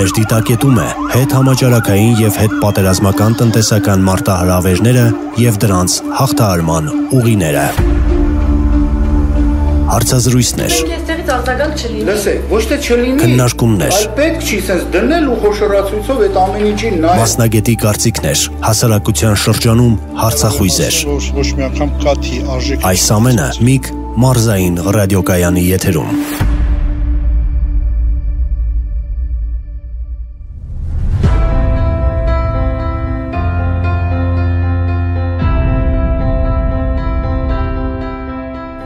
Վերդիտակետում է հետհամաճարակային եւ հետպատերազմական տնտեսական մարտահրավերները եւ դրանց հաղթահարման ուղիները։ Հարցազրույցներ։ Քննարկումներ։ Մասնագետի կարծիքներ, հասարակության շրջանում հարցախույզեր։ Այս ամենը Միգ մարզային ռադիոկայանի եթերում։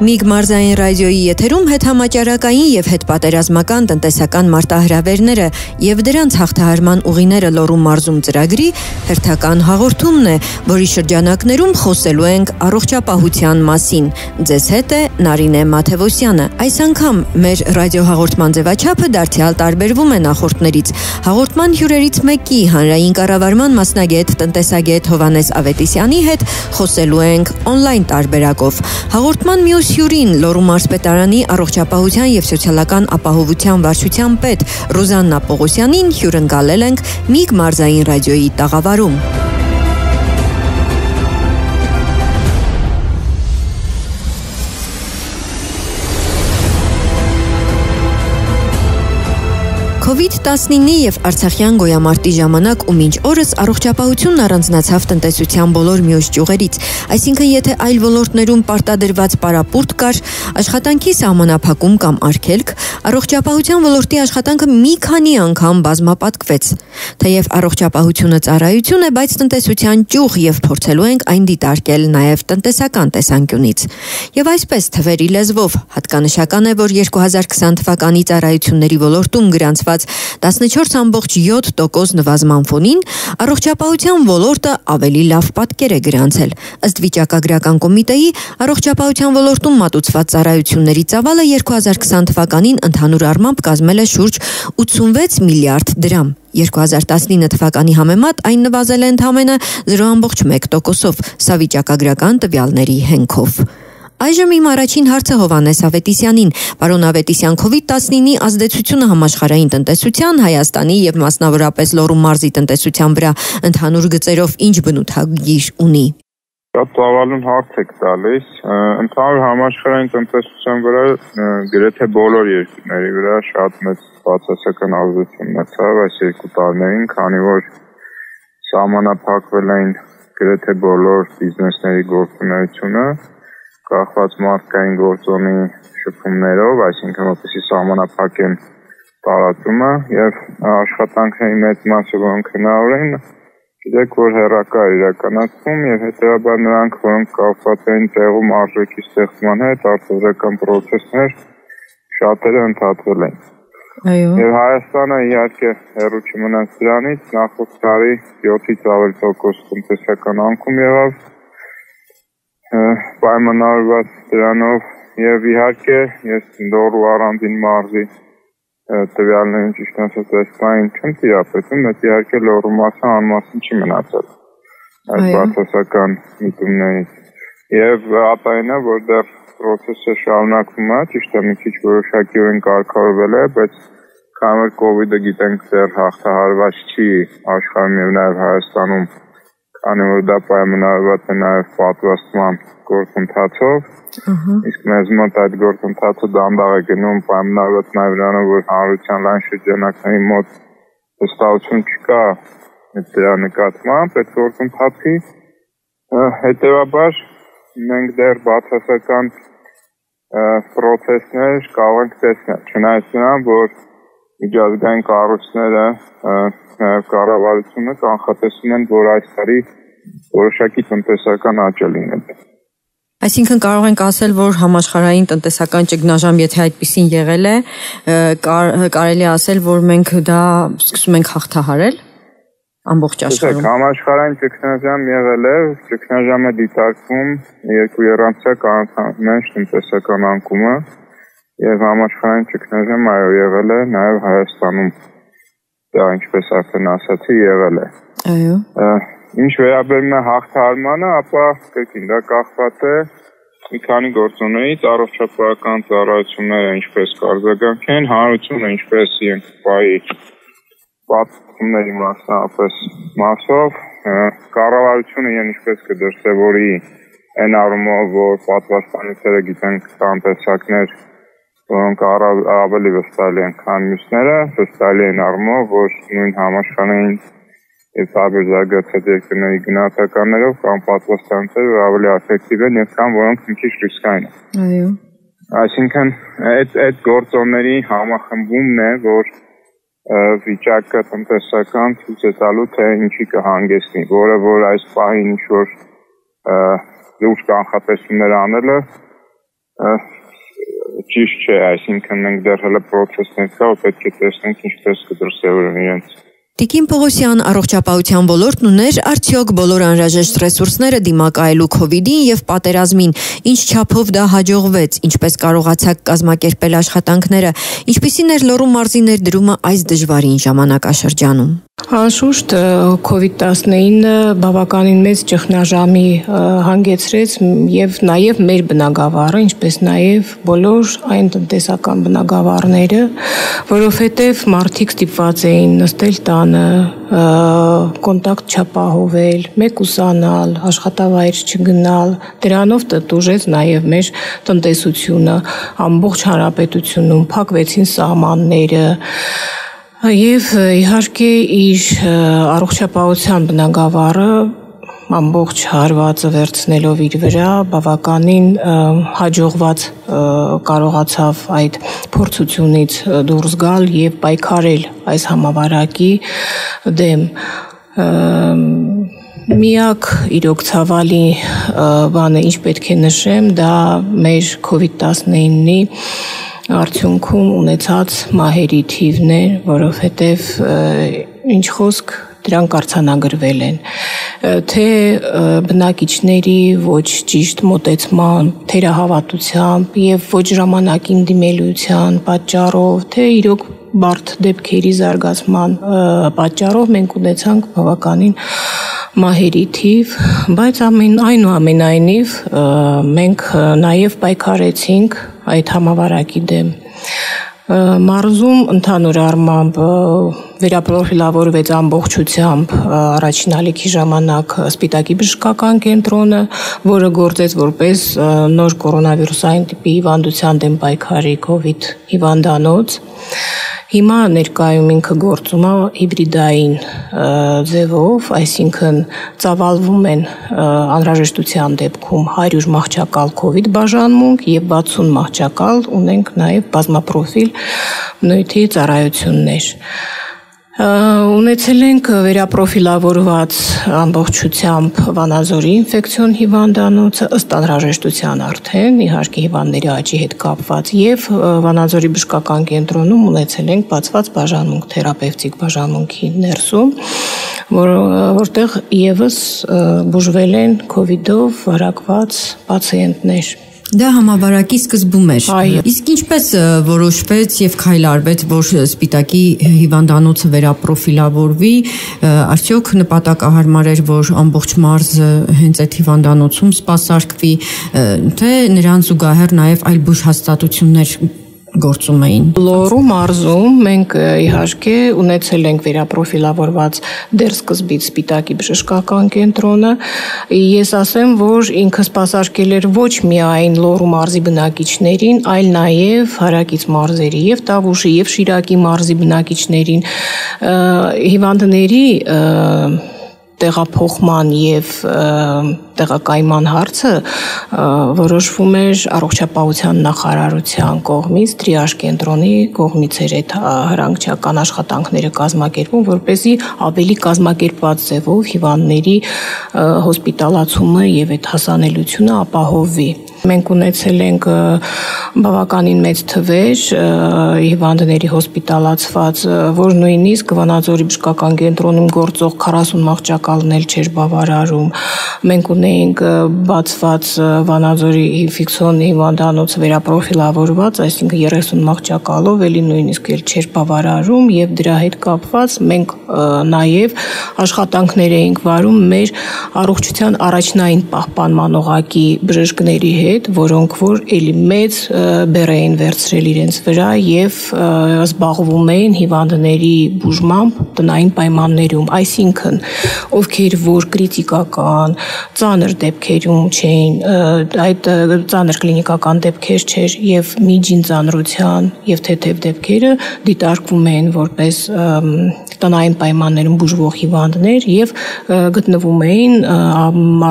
Միգ մարզային ռադիոյի եթերում հետհամաճարակային եւ հետպատերազմական տնտեսական մարտահրավերները եւ դրանց հաղթահարման ուղիները Լոռու մարզում ծրագրի հերթական հաղորդումն է, որի շրջանակներում խոսելու ենք առողջապահության մասին։ Ձեզ հետ է Նարինե Մաթևոսյանը։ Այս անգամ մեր ռադիոհաղորդման ձևաչափը դարձյալ տարբերվում է նախորդներից։ Հաղորդման հյուրերից մեկի հանրային կառավարման մասնագետ տնտեսագետ Հովհաննես Ավետիսյանի հետ խոսելու ենք on-line տարբերակով։ Հաղորդման մյուս հյուրին Լոռու մարզպետարանի առողջապահության եւ սոցիալական ապահովության վարչության պետ Ռուզաննա Պողոսյանին հյուրընկալել ենք Միգ մարզային ռադիոյի տաղավարում։ COVID-19-ի եւ Արցախյան գոյամարտի ժամանակ ու մինչ օրս առողջապահությունն առանձնացավ տնտեսության բոլոր մյուս ճյուղերից, այսինքն եթե այլ ոլորտներում պարտադրված պարապուրտ կար, աշխատանքի սահմանափակում կամ արգելք, առողջապահության ոլորտի աշխատանքը մի քանի անգամ բազմապատկվեց։ Թեև առողջապահությունը ծառայություն է, բայց տնտեսության ճյուղ եւ փորձելու ենք այն դիտարկել նաեւ տնտեսական տեսանկյունից։ Եվ այսպես թվերի լեզվով հատկանշական է, որ 2020 թվականի ծառայությունների ոլորտում գրանցված 14.7% նվազման ֆոնին առողջապահության ոլորտը ավելի լավ պատկեր է գրանցել։ Ըստ վիճակագրական կոմիտեի առողջապահության ոլորտում մատուցված ծառայությունների ծավալը 2020 թվականին ընդհանուր առմամբ կազմել է շուրջ 86 միլիարդ դրամ։ 2019 թվականի համեմատ այն նվազել է ընդամենը 0.1%-ով, սա վիճակագրական տվյալների հենքով։ Այժմ իմ առաջին հարցը Հովհաննես Ավետիսյանին։ Պարոն Ավետիսյան, COVID-19-ի ազդեցությունը համաշխարհային տնտեսության, Հայաստանի եւ մասնավորապես Լոռու մարզի տնտեսության վրա ընդհանուր գծերով ինչ բնութագիր ունի։ Շատ ծավալուն հարց եք տալիս։ Ընդհանուր համաշխարհային տնտեսության վրա գրեթե բոլոր երկրների վրա շատ մեծ բացասական ազդեցություն ունեցավ այս երկու տարիներին, քանի որ սահմանափակվել էին գրեթե բոլոր բիզնեսների գործունեությունը, կախված մարդկային գործոնի շփումներով, այսինքն որպեսզի սահմանափակեն տարածումը եւ աշխատանքների մեծ մասը, որոնք հնարավոր են, գիտեք, որ հեռակա իրականացվում եւ հետեւաբար նրանք, որոնք կապված են տեղում արժեքի ստեղծման հետ, արտադրական process-ներ, շատերը ընդհատվել են։ Այո։ Եվ Հայաստանը իհարկե հեռու չմնաց դրանից, նախորդ տարի 7-ից ավելի տոկոս տնտեսական անկում եղավ, պայմանավորված դրանով եւ իհարկե ես Լոռու առանձին մարզի տվյալներին ճիշտ ասած այսքան չեմ տիրապետում, բայց իհարկե Լոռու մասը անմասն չի մնացել այս բացասական միտումներից եւ ատայինը որ դեռ process-ը շարունակվում է, ճիշտ է մի քիչ որոշակիորեն կարգավորվել է, բայց քանի որ COVID-ը գիտենք դեռ հաղթահարված չի աշխարհում եւ նաեւ Հայաստանում, քանի որ դա պայմանավորված է նաեւ պատվաստման գործընթացով, իսկ մեզ մոտ այդ գործընթացը դանդաղ է գնում պայմանավորված նաեւ նրանով, որ հանրության լայն շրջանակների մոտ վստահություն չկա դրա նկատմամբ, այդ գործընթացի հետեւաբար մենք դեռ բացասական process-ներ կարող ենք տեսնել, չնայած նրան, որ միջազգային կառույցները նաև կառավարությունը կանխատեսում են, որ այս տարի որոշակի տնտեսական աճ լինել։ Այսինքն կարող ենք ասել, որ համաշխարհային տնտեսական ճգնաժամ, եթե այդպեսին եղել է, կարելի է ասել, որ մենք դա սկսում ենք հաղթահարել ամբողջ աշխարհում։ Համաշխարհային ճգնաժամ եղել է, ճգնաժամը դիտարկվում երկու եռանցակ անմեջ տնտեսական անկումը եւ համաշխարհային ճգնաժամ այո եղել է նաեւ Հայաստանում։ Դա ինչպես արդեն ասացի, եղել է։ Այո։ Ինչ վերաբերում է հաղթահարմանը, ապա կրկին դա կախված է մի քանի գործոններից, առողջապահական ծառայությունները ինչպես կարձագանքեն, հանրությունը ինչպես իրենք պայի պատմությունների մասնավորապես մասով կառավարությունը ինչպես կդրսևորի այն առումով, որ պատվաստանյութերը գիտենք կան տեսակներ, որոնք ավելի վստահելի են քան մյուսները, վստահելի են առումով, որ նույն համաշխարհային եւ տարբեր զարգացած երկրների գնահատականներով կամ պատվաստանյութերը ավելի էֆեկտիվ են եւ կամ որոնք մի քիչ ռիսկային են։ Այո։ Այսինքն այդ գործոնների համախմբումն է, որ վիճակը տնտեսական ցույց է տալու, թե ինչի կհանգեցնի, որը որ այս պահին ինչ-որ լուրջ կանխատեսումներ անելը ճիշտ չէ, այսինքն մենք դեռ հələ process-ներ կա, պետք է տեսնենք ինչպես կդրսևորեն իրենց։ Տիկին Պողոսյան առողջապահության ոլորտն ուներ արդյոք բոլոր անհրաժեշտ ռեսուրսները դիմակայելու COVID-ին եւ պատերազմին, ինչ չափով դա հաջողվեց, ինչպես կարողացաք կազմակերպել աշխատանքները, ինչպիսին էր Լոռու մարզի ներդրումը այս դժվարին ժամանակաշրջանում։ Անշուշտ COVID-19 բավականին մեծ ճգնաժամի հանգեցրեց եւ նաեւ մեր բնակավարը, ինչպես նաեւ բոլոր այն տնտեսական բնակավարները, որովհետեւ մարդիկ ստիպված էին նստել տանը, կոնտակտ չապահովել, մեկուսանալ, աշխատավայր չգնալ, դրանով տուժեց նաեւ մեր տնտեսությունը, ամբողջ հանրապետությունում փակվեցին սահմանները։ Եվ իհարկե իր առողջապահության բնագավառը ամբողջ հարվածը վերցնելով իր վրա բավականին հաջողված կարողացավ այդ փորձությունից դուրս գալ եւ պայքարել այս համավարակի դեմ։ Միակ իրոք ցավալի բանը, ինչ պետք է նշեմ, դա մեր COVID-19-ի արդյունքում ունեցած մահերի թիվն է, որովհետև ինչ խոսք դրանք արձանագրվել են, թե բնակիչների ոչ ճիշտ մոտեցման, թերահավատությամբ եւ ոչ ժամանակին դիմելիության պատճառով, թե իրոք բարդ դեպքերի զարգացման պատճառով մենք ունեցանք բավականին մահերի թիվ, բայց այնուամենայնիվ մենք նաև պայքարեցինք այդ համավարակի դեմ։ Մարզում ընդհանուր առմամբ վերապրոֆիլավորվեց ամբողջությամբ առաջին ալիքի ժամանակ Սպիտակի բժշկական կենտրոնը, որը գործեց որպես նոր կորոնավիրուսային տիպի հիվանդության դեմ պայքարի COVID հիվանդանոց։ Հիմա ներկայում ինքը գործում է հիբրիդային ձևով, այսինքն ծավալվում են անհրաժեշտության դեպքում 100 մահճակալ COVID բաժանմունք եւ 60 մահճակալ ունենք նաեւ բազմապրոֆիլ բնույթի ծառայություններ։ Ունեցել ենք վերապրոֆիլավորված ամբողջությամբ Վանաձորի ինֆեկցիոն հիվանդանոցը ըստ անհրաժեշտության արդեն, իհարկե հիվանդների աճի հետ կապված, եւ Վանաձորի բժշկական կենտրոնում ունեցել ենք բացված բաժանմունք, թերապևտիկ բաժանմունքի ներսում, որտեղ եւս բուժվել են COVID-ով վարակված պացիենտներ։ Դա համավարակի սկզբում էր։ Իսկ ինչպես որոշվեց եւ քայլարվեց, որ Սպիտակի հիվանդանոցը վերապրոֆիլավորվի, արդյոք նպատակահարմար էր, որ ամբողջ մարզը հենց այդ հիվանդանոցում սպասարկվի, թե նրան զուգահեռ նաեւ այլ բուժհաստատություններ գործում էին։ Լոռու մարզում մենք իհարկե ունեցել ենք վերապրոֆիլավորված դեռ սկզբից Սպիտակի բժշկական կենտրոնը։ Ես ասեմ, որ ինքը սպասարկել էր ոչ միայն Լոռու մարզի բնակիչներին, այլ նաև հարակից մարզերի եւ Տավուշի եւ Շիրակի մարզի բնակիչներին, հիվանդների տեղափոխման եւ տեղակայման հարցը որոշվում էր առողջապահության նախարարության կողմից, տրիաժ կենտրոնի կողմից էր այդ հրանգչական աշխատանքները կազմակերպում, որպեսզի ավելի կազմակերպված ձևով հիվանդների հոսպիտալացումը եւ այդ հասանելիությունը ապահովվի։ Մենք ունեցել ենք բավականին մեծ թվեր հիվանդների հոսպիտալացված, որ նույնիսկ Վանաձորի բժշկական կենտրոնում գործող 40 մահճակալն էլ չէր բավարարում։ Մենք ունեինք բացված Վանաձորի ինֆեկցիոն հիվանդանոց վերապրոֆիլավորված, այսինքն 30 մահճակալով էլի նույնիսկ էլ չէր բավարարում եւ դրա հետ կապված մենք նաեւ աշխատանքներ էինք վարում մեր առողջության առաջնային պահպանման օղակի բժիշկների հետ, պետ, որոնք որ էլի մեծ բեռ էին վերցրել իրենց վրա եւ զբաղվում էին հիվանդների բուժմամբ տնային պայմաններում, այսինքն ովքեր որ կրիտիկական, ծանր դեպքերում չէին, այդ ծանր կլինիկական դեպքեր չէր եւ միջին ծանրության եւ թեթև դեպքերը դիտարկվում էին որպես տնային պայմաններում բուժվող հիվանդներ եւ գտնվում էին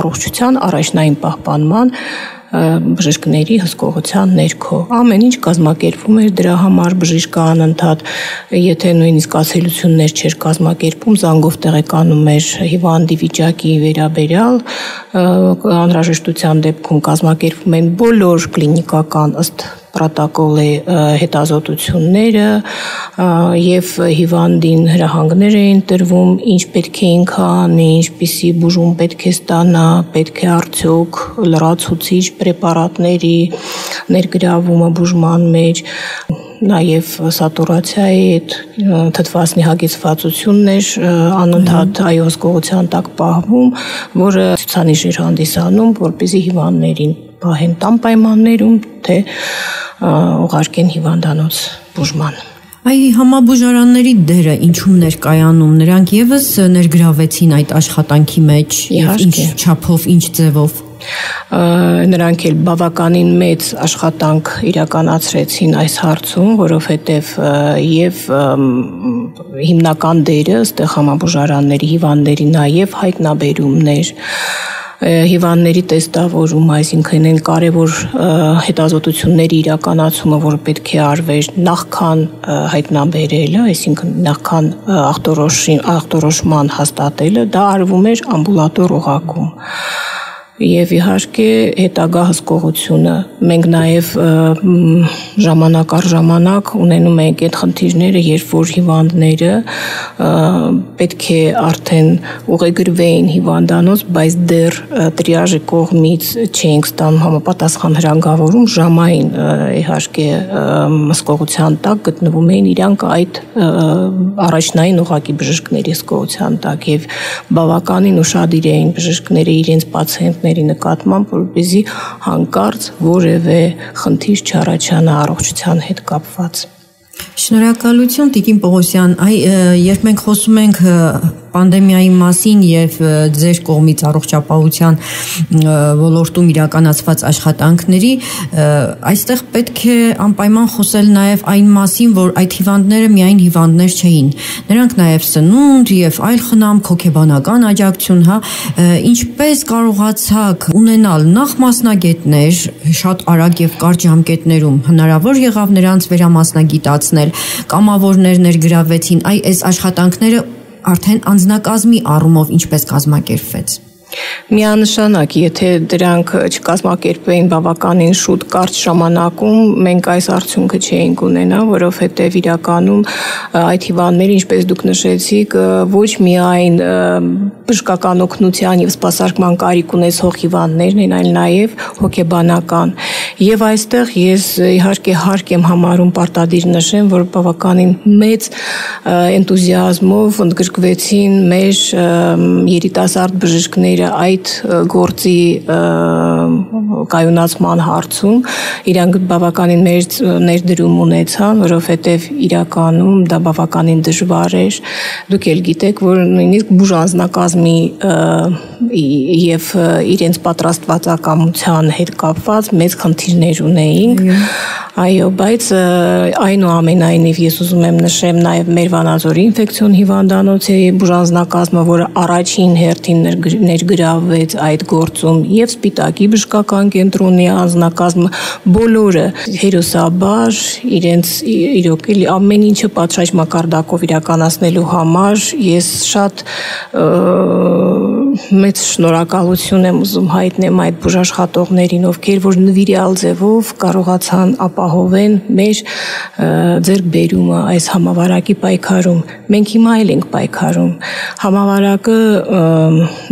առողջության առաջնային պահպանման բժիշկների հսկողության ներքո։ Ամեն ինչ կազմակերպվում էր դրա համար, բժիշկը անընդհատ, եթե նույնիսկ ացելություններ չէր կազմակերպում, զանգով տեղեկանում էր հիվանդի վիճակի վերաբերյալ, անհրաժեշտության դեպքում կազմակերպվում են բոլոր կլինիկական ըստ պրոտոկոլի հետազոտությունները եւ հիվանդին հրահանգներ էին տրվում, ինչ պետք է ինքը անի, ինչպիսի բուժում պետք է ստանա, պետք է արդյոք լրացուցիչ պրեպարատների ներգրավումը բուժման մեջ, նաև սատուրացիայի այդ թթվասնի հագեցվածությունն էր անընդհատ այո հսկողության տակ պահվում, որը ցուցանիշ էր հանդիսանում, որպեսզի հիվանդներին պահեն տան պայմաններում, թե ուղարկեն հիվանդանոց բուժման։ Այ համաբուժարանների դերը ինչու՞մն էր կայանում, նրանք եւս ներգրավեցին այդ աշխատանքի մեջ, ինչ չափով, ինչ ձևով։ Նրանք էլ բավականին մեծ աշխատանք իրականացրեցին այս հարցում, որովհետև եւ հիմնական դերը ըստեղ համաբուժարանների հիվանդների նաեւ հայտնաբերումներ, հիվանդների տեստավորում, այսինքն այն կարևոր հետազոտությունների իրականացումը, որը պետք է արվեր նախքան հայտնաբերելը, այսինքն նախքան ախտորոշման հաստատելը, դա արվում էր ամբուլատոր օղակում։ Եվ իհարկե հետագա հսկողությունը մենք նաև ժամանակ առ ժամանակ ունենում ենք այդ խնդիրները, երբ որ հիվանդները պետք է արդեն ուղեգրվեին հիվանդանոց, բայց դեռ տրիաժի կողմից չենք ստանում համապատասխան հրանգավորում, ժամային իհարկե հսկողության տակ գտնվում էին իրանք այդ առաջնային օղակի բժիշկների հսկողության տակ եւ բավականին ուշադիր էին բժիշկները իրենց պացիենտների նկատմամբ, որպեսզի հանկարծ որևէ խնդիր չառաջանա առողջության հետ կապված։ Շնորհակալություն Տիկին Պողոսյան, երբ մենք խոսում ենք պանդեմիայի մասին եւ ձեր կողմից առողջապահության ոլորտում իրականացված աշխատանքների, այստեղ պետք է անպայման խոսել նաեւ այն մասին, որ այդ հիվանդները միայն հիվանդներ չէին։ Նրանք նաեւ սնունդ եւ այլ խնամք, հոգեբանական աջակցություն, ինչպես կարողացաք ունենալ նախ մասնագետներ շատ արագ եւ կարճ ժամկետներում, հնարավոր եղավ նրանց վերամասնագիտացնել, կամավորներ ներգրավեցին, այս աշխատանքները արդեն անձնակազմի առումով ինչպես կազմակերպվեց։ Միանշանակ, եթե դրանք չկազմակերպվեին բավականին շուտ կարճ ժամանակում, մենք այս արդյունքը չէինք ունենա, որովհետև իրականում այդ հիվանդները, ինչպես դուք նշեցիք, ոչ միայն բժշկական օգնության եւ սպասարկման կարիք ունեցող հիվանդներն են, այլ նաեւ հոգեբանական։ Եվ այստեղ ես իհարկե հարկ եմ համարում պարտադիր նշեմ, որ բավականին մեծ էնտուզիազմով ընդգրկվեցին մեր երիտասարդ բժիշկները այդ գործի կայունացման հարցում, իրանք բավականին մեծ ներդրում ունեցան, որովհետև իրականում դա բավականին դժվար էր։ Դուք էլ գիտեք, որ նույնիսկ բուժանձնակազմի եւ իրենց պատրաստվածակամության հետ կապված մեծ խնդիրներ ունեինք։ Այո, բայց այնուամենայնիվ ես ուզում եմ նշեմ նաև մեր Վանաձորի ինֆեկցիոն հիվանդանոցի բուժանձնակազմը, որը առաջին հերթին ներգրավվեց այդ գործում, եւ Սպիտակի բժշկական կենտրոնի անձնակազմը, բոլորը հերոսաբար իրենց իրոք էլի ամեն ինչը պատշաճ մակարդակով իրականացնելու համար ես շատ մեծ շնորհակալություն եմ ուզում հայտնեմ այդ բուժաշխատողներին, ովքեր որ նվիրյալ ձևով կարողացան ապահովեն մեր ձեռքբերումը այս համավարակի պայքարում։ Մենք հիմա էլ ենք պայքարում։ Համավարակը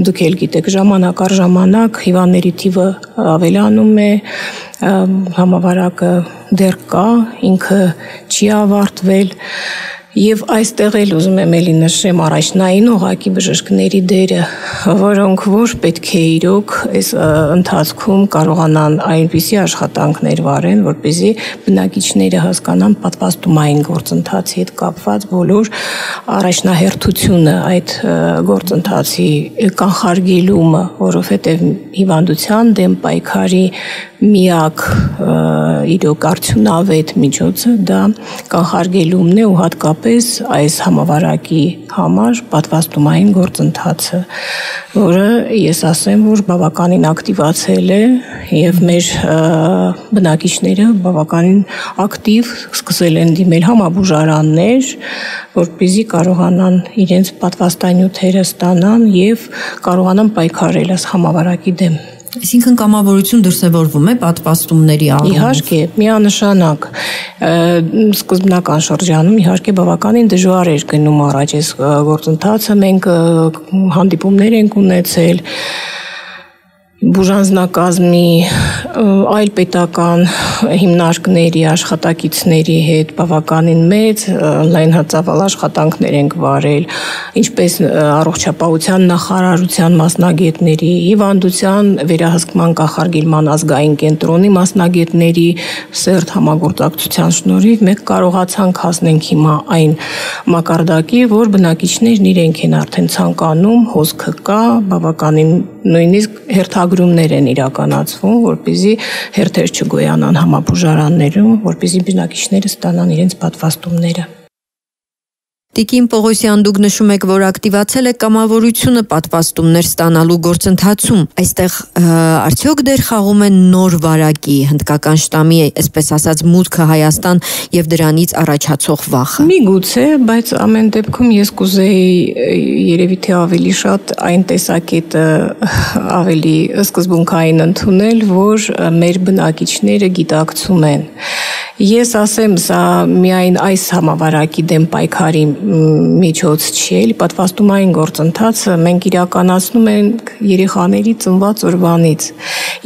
դուք էլ գիտեք, ժամանակ առ ժամանակ հիվանդների թիվը ավելանում է, համավարակը դեռ կա, ինքը չի ավարտվել Եվ այստեղ էլ ուզում եմ էլի նշեմ առաջնային ուղղակի բժիշկների դերը, որոնք որ պետք է իրոք այս ընթացքում կարողանան այնպիսի աշխատանքներ վարեն, որպեսզի բնակիչները հասկանան պատվաստումային գործընթացի հետ կապված բոլոր առաջնահերթությունը այդ գործընթացի կանխարգելումը, որովհետև հիվանդության դեմ պայքարի միակ իրոք արդյունավետ միջոցը դա կանխարգելումն է ու հատկապես այս համավարակի համար պատվաստումային գործընթացը, որը ես ասեմ, որ բավականին ակտիվացել է եւ մեր բնակիչները բավականին ակտիվ սկսել են դիմել համաբուժարաններ, որպեսզի կարողանան իրենց պատվաստանյութերը ստանան եւ կարողանան պայքարել այս համավարակի դեմ։ Այսինքն կամավորություն դրսևորվում է պատվաստումների առումով։ Իհարկե, միանշանակ սկզբնական շրջանում իհարկե բավականին դժվար էր գնում առաջ այս գործընթացը, մենք հանդիպումներ ենք ունեցել բուժանձնակազմի այլ պետական հիմնարկների աշխատակիցների հետ բավականին մեծ լայնածավալ աշխատանքներ ենք վարել, ինչպես առողջապահության նախարարության մասնագետների, հիվանդության վերահսկման կանխարգելման ազգային կենտրոնի մասնագետների սերտ համագործակցության շնորհիվ մենք կարողացանք հասնենք հիմա այն մակարդակի, որ բնակիչներն իրենք են արդեն ցանկանում, հոսքը կա, բավականին նույնիսկ հերթագրումներ են իրականացվում, որպեսզի հերթեր չգոյանան համաբուժարաններում, որպեսզի բնակիչները ստանան իրենց պատվաստումները։ Տիկին Պողոսյան, դուք նշում եք, որ ակտիվացել է կամավորությունը պատվաստումներ ստանալու գործընթացում։ Այստեղ արդյոք դեր խաղում է նոր վարակի հնդկական շտամի, այսպես ասած, մուտքը Հայաստան եւ դրանից առաջացող վախը։ Միգուցե, բայց ամեն դեպքում ես կուզեի երևի թե ավելի շատ այն տեսակետը ավելի սկզբունքային ընդունել, որ մեր բնակիչները գիտակցում են։ Ես ասեմ, սա միայն այս համավարակի դեմ պայքարի միջոց չի, էլի պատվաստումային գործընթացը մենք իրականացնում ենք երեխաների ծնված օրվանից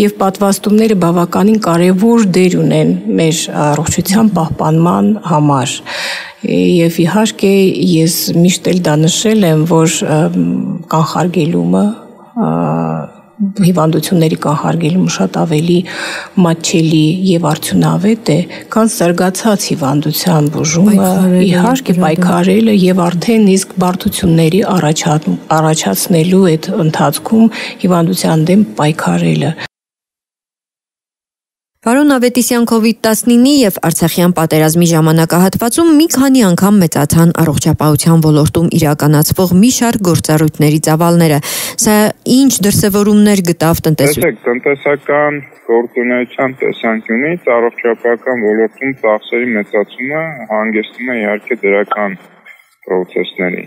եւ պատվաստումները բավականին կարեւոր դեր ունեն մեր առողջության պահպանման համար եւ իհարկե ես միշտ էլ դա նշել եմ, որ կանխարգելումը հիվանդությունների կանխարգելումը շատ ավելի մատչելի եւ արդյունավետ է, քան զարգացած հիվանդության բուժումը, իհարկե պայքարելը եւ արդեն իսկ բարդությունների առաջացնելու այդ ընթացքում հիվանդության դեմ պայքարելը։ Պարոն Ավետիսյան, COVID-19 եւ Արցախյան պատերազմի ժամանակահատվածում մի քանի անգամ մեծացան առողջապահության ոլորտում իրականացվող մի շարք գործառույթների ծավալները։ Սա ինչ դրսևորումներ գտավ տնտեսական գործունեության տեսանկյունից առողջապահական ոլորտում ծախսերի մեծացումը հանգեցնում է իհարկե դրական պրոցեսների։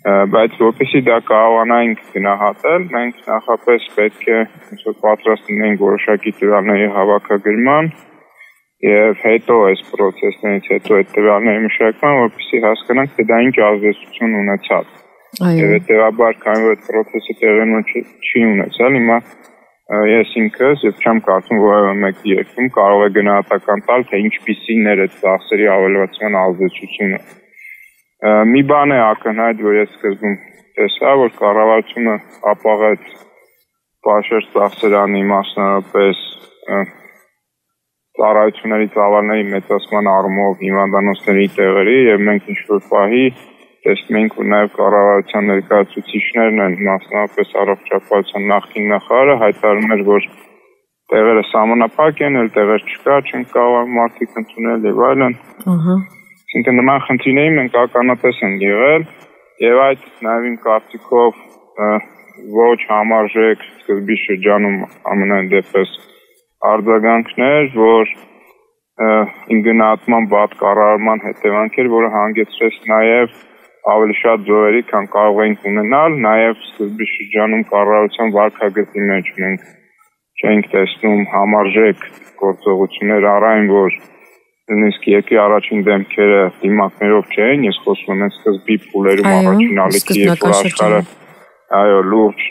Բայց որպեսզի դա կարողանանք գնահատել, մենք նախապես պետք է պատրաստ լինենք որոշակի տվյալների հավաքագրման եւ հետո այս պրոցեսներից հետո այդ տվյալների մշակման, որպեսզի հասկանանք, թե դա ինչ ազդեցություն ունեցավ։ Եվ հետեւաբար, քանի որ այդ պրոցեսը տեղի չի ունեցել, հիմա ես ինքս եւ չեմ կարծում, որ մեկ երկրում կարող է գնահատական տալ, թե ինչպիսին էր այդ ծախսերի ավելացման ազդեցությունը։ Մի բան է ակնհայտ, որ ես սկզբում տեսա, որ կառավարությունը ապահեց բաշեր ծախսերանի մասնավորապես ծառայությունների ծավալների մեծացման առումով հիվանդանոցների տեղերի եւ մենք ինչ-որ պահի տեսնում ենք, որ նաեւ կառավարության ներկայացուցիչներն են, մասնավորապես առողջապահության նախկին նախարարը հայտարարում էր, որ տեղերը սահմանափակ են, էլ տեղեր չկա, չեն կարող մարդիկ ընդունել եւ այլն։ Այսինքն նման խնդիրների մենք ականատես ենք եղել եւ այդ նաեւ իմ կարծիքով ոչ համարժեք սկզբի շրջանում ամենայն դեպս արձագանքներ, որ ինգնատման վատ կառավարման հետևանք էր, որը հանգեցրեց նաեւ ավելի շատ զոհերի, քան կարող էինք ունենալ, նաեւ սկզբի շրջանում կառավարության վարքագծի մեջ մենք չենք տեսնում համարժեք գործողություններ առայն, որ նույնիսկ երկրի առաջին դեմքերը դիմակներով չէին, ես խոսում եմ սկզբի փուլերում առաջին ալիքի եւ աշխարհը այո լուրջ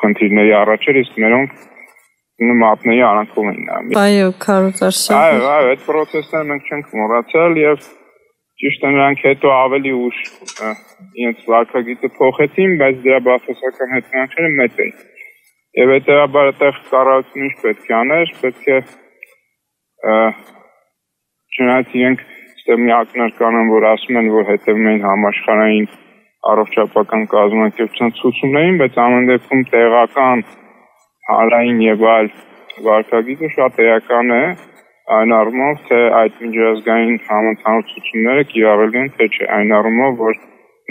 խնդիրների առաջ էր, իսկ մերոնք մատների արանքում էին նայում։ Այո, քարոզարշավ։ Այո, այդ պրոցեսները մենք չենք մոռացել եւ ճիշտ է նրանք հետո ավելի ուշ իրենց վարքագիծը փոխեցին, բայց դրա բացասական հետևանքները մեծ էին։ Եվ հետևաբար այդտեղ կառավարությունը ինչ պետք է աներ, պետք է չնայած իրենք այստեղ մի ակնարկ կանեն, որ ասում են, որ հետևում են համաշխարհային առողջապահական կազմակերպության ցուցումներին, բայց ամեն դեպքում տեղական, հանրային եւ այլ վարքագիծը շատ էական է, այն առումով, թե այդ միջազգային համընդհանուր ցուցումները կիրառելի են, թե չէ, այն առումով, որ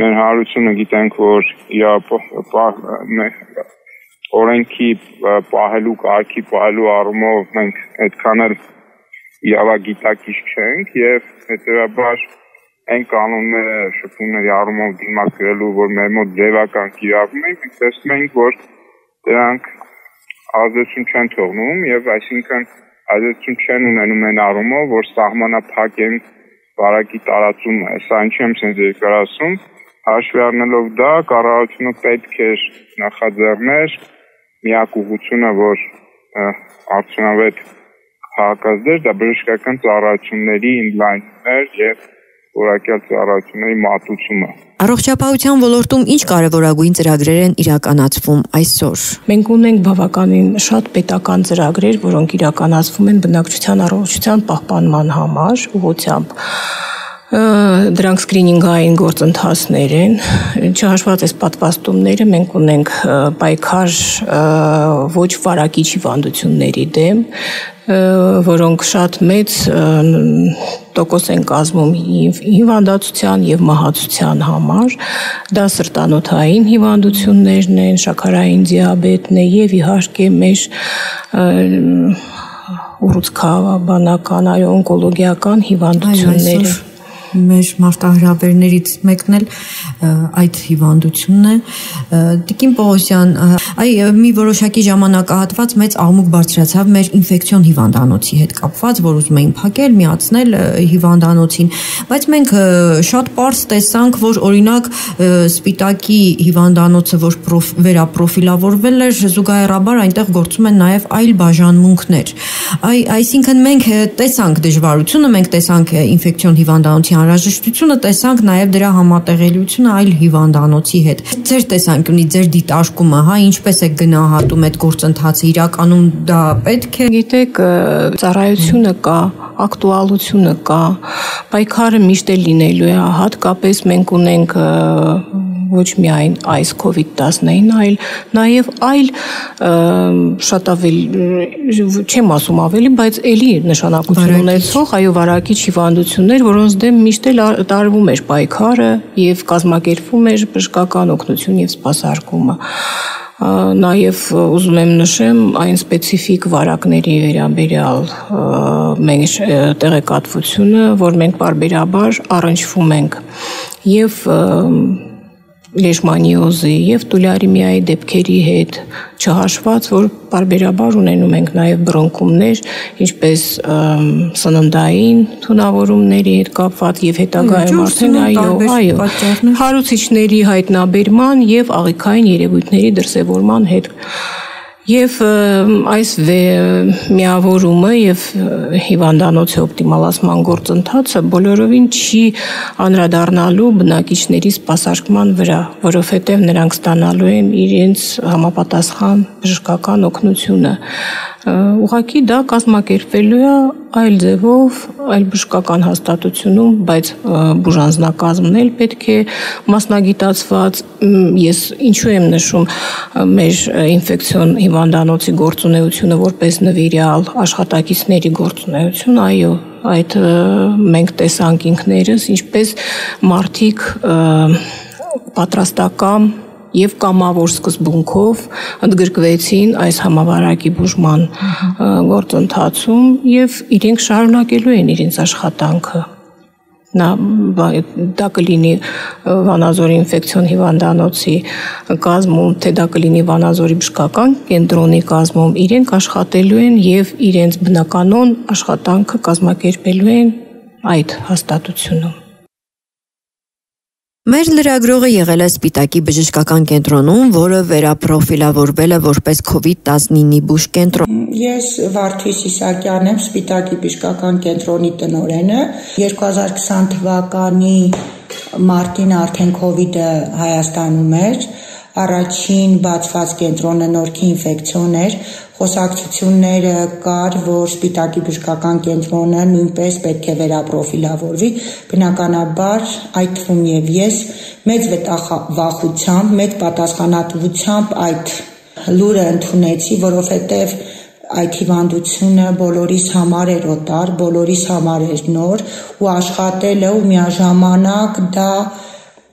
մեր հանրությունը գիտենք, որ օրենքի պահելու, կարգի պահելու առումով մենք այդքան էլ իրավագիտակից չենք եւ հետեւաբար այն կանոնները շփումների առումով դիմակայելու, որ մեր մոտ ձևական կիրառվում են, մենք տեսնում ենք, որ դրանք ազդեցություն չեն թողնում եւ այսինքն ազդեցություն չեն ունենում այն առումով, որ սահմանափակ են վարակի տարածումը։ Սա ինչի եմ sense երկար ասում, հաշվի առնելով դա, կառավարությունը պետք է նախաձեռներ միակ ուղղությունը, որ արդյունավետ քաղաքացիներ, դա բժշկական ծառայությունների ընդլայնումներ եւ որակյալ ծառայությունների մատուցումը։ Առողջապահության ոլորտում ինչ կարևորագույն ծրագրեր են իրականացվում այսօր։ Մենք ունենք բավականին շատ պետական ծրագրեր, որոնք իրականացվում են բնակչության առողջության պահպանման համար ուղղությամբ։ Դրանք սկրինինգային գործընթացներ են, չհաշված այս պատվաստումները, մենք ունենք պայքար ոչ վարակիչ հիվանդությունների դեմ, որոնք շատ մեծ տոկոս են կազմում հիվանդացության եւ մահացության համար, դա սրտանոթային հիվանդություններն են, շաքարային դիաբետն է եւ իհարկե մեր ուռուցքաբանական, օնկոլոգիական հիվանդությունները։ Մեր մարտահրավերներից մեկն էլ այդ հիվանդությունն է։ Տիկին Պողոսյան, մի որոշակի ժամանակահատված մեծ աղմուկ բարձրացավ մեր ինֆեկցիոն հիվանդանոցի հետ կապված, որ ուզում էին փակել, միացնել հիվանդանոցին, բայց մենք շատ պարզ տեսանք, որ օրինակ Սպիտակի հիվանդանոցը, որ վերապրոֆիլավորվել էր, զուգահեռաբար այնտեղ գործում են նաև այլ բաժանմունքներ։ Այսինքն մենք տեսանք դժվարությունը, մենք տեսանք ինֆեկցիոն հիվանդանոցի անհրաժեշտությունը, տեսանք նաև դրա համատեղելիությունը այլ հիվանդանոցի հետ։ Ձեր տեսանկյունից, ձեր դիտարկումը, ինչպես է գնահատում այդ գործընթացը, իրականում դա պետք է։ Գիտեք, ծառայությունը կա, ակտուալությունը կա, պայքարը միշտ էլ լինելու է, հատկապես մենք ունենք ոչ միայն այս COVID-19, այլ նաև այլ շատ ավելի, չեմ ասում ավելի, բայց էլի նշանակություն ունեցող, այո, վարակիչ հիվանդություններ, որոնց դեմ միշտ էլ տարվում էր պայքարը եւ կազմակերպվում էր բժշկական օգնություն եւ սպասարկումը։ Նաև ուզում եմ նշեմ այն սպეციფიկ վարակների վերաբերյալ մեր տեղեկատվությունը, որ մենք բարբերաբար առնչվում ենք եւ լեշմանիոզի եւ տուլարեմիայի դեպքերի հետ, չհաշված, որ բարբերաբար ունենում ենք նաև բրոնքումներ, ինչպես սննդային թունավորումների հետ կապված եւ հետագայում արդեն այո, հարուցիչների հայտնաբերման եւ աղիքային երևույթների դրսեւորման հետ։ Եվ այս միավորումը եւ հիվանդանոցի օպտիմալացման գործընթացը բոլորովին չի անդրադառնալու բնակիչների սպասարկման վրա, որովհետեւ նրանք ստանալու են իրենց համապատասխան բժշկական օգնությունը։ Ուղղակի դա կազմակերպվելու է այլ ձևով, այլ բժշկական հաստատությունում, բայց բուժանձնակազմն էլ պետք է մասնագիտացված։ Ես ինչու եմ նշում մեր ինֆեկցիոն հիվանդանոցի գործունեությունը որպես նվիրյալ աշխատակիցների գործունեություն, այո, այդ մենք տեսանք ինքներս, ինչպես մարդիկ պատրաստական եւ կամավոր սկզբունքով ընդգրկվեցին այս համավարակի բուժման գործընթացում եւ իրենք շարունակելու են իրենց աշխատանքը։ Դա կլինի Վանաձորի ինֆեկցիոն հիվանդանոցի կազմում, թե դա կլինի Վանաձորի բժշկական կենտրոնի կազմում, իրենք աշխատելու են եւ իրենց բնականոն աշխատանքը կազմակերպելու են այդ հաստատությունում։ Մեր լրագրողը եղել է Սպիտակի բժշկական կենտրոնում, որը վերապրոֆիլավորվել է որպես COVID-19-ի բուժ կենտրոն։ Ես Վարդուհի Սիսակյանն եմ, Սպիտակի բժշկական կենտրոնի տնօրենը։ 2020 թվականի մարտին արդեն COVID-ը Հայաստանում էր։ Առաջին բացված կենտրոնը նորքի ինֆեկցիոն էր, խոսակցությունները կար, որ Սպիտակի բժշկական կենտրոնը նույնպես պետք է վերապրոֆիլավորվի, բնականաբար այդ թվում եւ ես մեծ վախությամբ, մեծ պատասխանատվությամբ այդ լուրը ընդունեցի, որովհետեւ այդ հիվանդությունը բոլորիս համար էր օտար, բոլորիս համար էր նոր ու աշխատելը ու միաժամանակ դա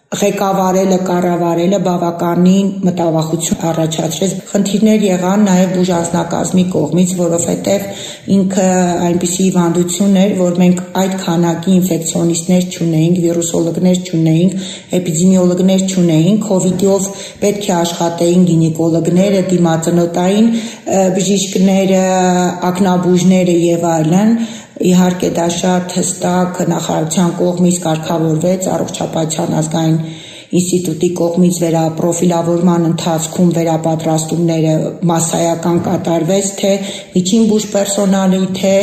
ղեկավարելը, կառավարելը բավականին մտավախություն առաջացրեց։ Խնդիրներ եղան նաև բուժանձնակազմի կողմից, որովհետև ինքը այնպիսի հիվանդություն էր, որ մենք այդ քանակի ինֆեկցիոնիստներ չունեինք, վիրուսոլոգներ չունեինք, էպիդեմիոլոգներ չունեինք, COVID-ով պետք է աշխատեին գինեկոլոգները, դիմածնոտային բժիշկները, ակնաբուժները եւ այլն։ Իհարկե դա շատ հստակ նախարարության կողմից կարգավորվեց, առողջապահության ազգային ինստիտուտի կողմից վերապրոֆիլավորման ընթացքում վերապատրաստումները մասսայական կատարվեց, թե միջին բուժ պերսոնալի, թե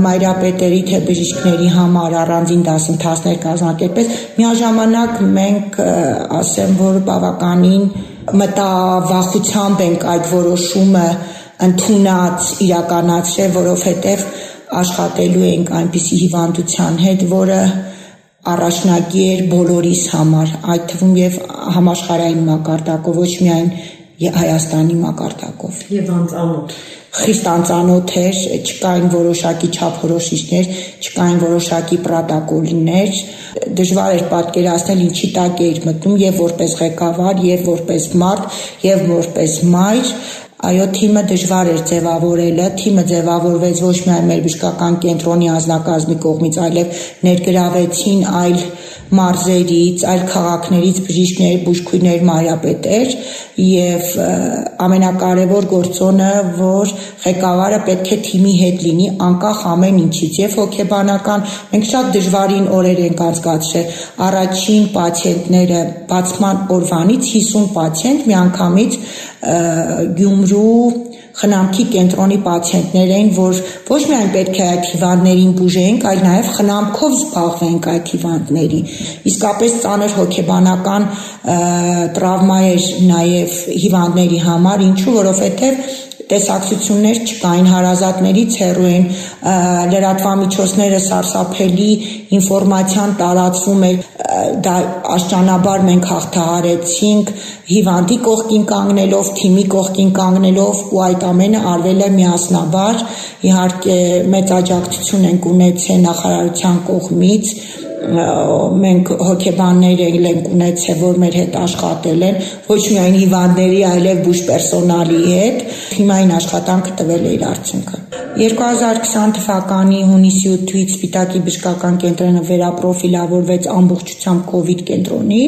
մայրապետերի, թե բժիշկների համար առանձին դասընթացներ կազմակերպեց։ Միաժամանակ մենք ասեմ, որ բավականին մտավախությամբ ենք այդ որոշումը ընդունած իրականացրել, որովհետև աշխատելու ենք այնպիսի հիվանդության հետ, որը առաջնակի էր բոլորիս համար, այդ թվում եւ համաշխարհային մակարդակով, ոչ միայն Հայաստանի մակարդակով։ Եվ անծանոթ։ Խիստ անծանոթ էր, չկային որոշակի չափորոշիչներ, չկային որոշակի պրոտոկոլներ, դժվար էր պատկերացնել ինչի տակ էր մտնում եւ որպես ղեկավար, եւ որպես մարդ, եւ որպես մայր։ Այո, թիմը դժվար էր ձևավորելը, թիմը ձևավորվեց ոչ միայն մեր բժշկական կենտրոնի անձնակազմի կողմից, այլև ներգրավեցին այլ մարզերից, այլ քաղաքներից բժիշկներ, բուժքույրներ, մայրապետեր եւ ամենակարևոր գործոնը, որ ղեկավարը պետք է թիմի հետ լինի անկախ ամեն ինչից եւ հոգեբանական։ Մենք շատ դժվարին օրեր ենք անցկացրել։ Առաջին պացիենտները բացման օրվանից 50 պացիենտ միանգամից Գյումրու խնամքի կենտրոնի պացիենտներ էին, որ ոչ միայն պետք է այդ հիվանդներին բուժեինք, այլ նաև խնամքով զբաղվենք այդ հիվանդների։ Իսկապես ծանր հոգեբանական տրավմա էր նաև հիվանդների համար, ինչու, որովհետև տեսակցություններ չկային, հարազատներից հեռու են, լրատվամիջոցները սարսափելի ինֆորմացիան տարածվում էր, դա աշճանաբար մենք հաղթահարեցինք հիվանդի կողքին կանգնելով, թիմի կողքին կանգնելով ու այդ ամենը արվել է միասնաբար, իհարկե մեծ աջակցություն ենք ունեցել նախարարության կողմից, մենք հոգեբաններ ենք ունեցել, որ մեր հետ աշխատել են, ոչ միայն հիվանդների, այլև բուժ պերսոնալի հետ, թիմային աշխատանքը տվել է իր արդյունքը։ 2020 թվականի հունիսի 8-ից Սպիտակի բժշկական կենտրոնը վերապրոֆիլավորվեց ամբողջությամբ COVID կենտրոնի,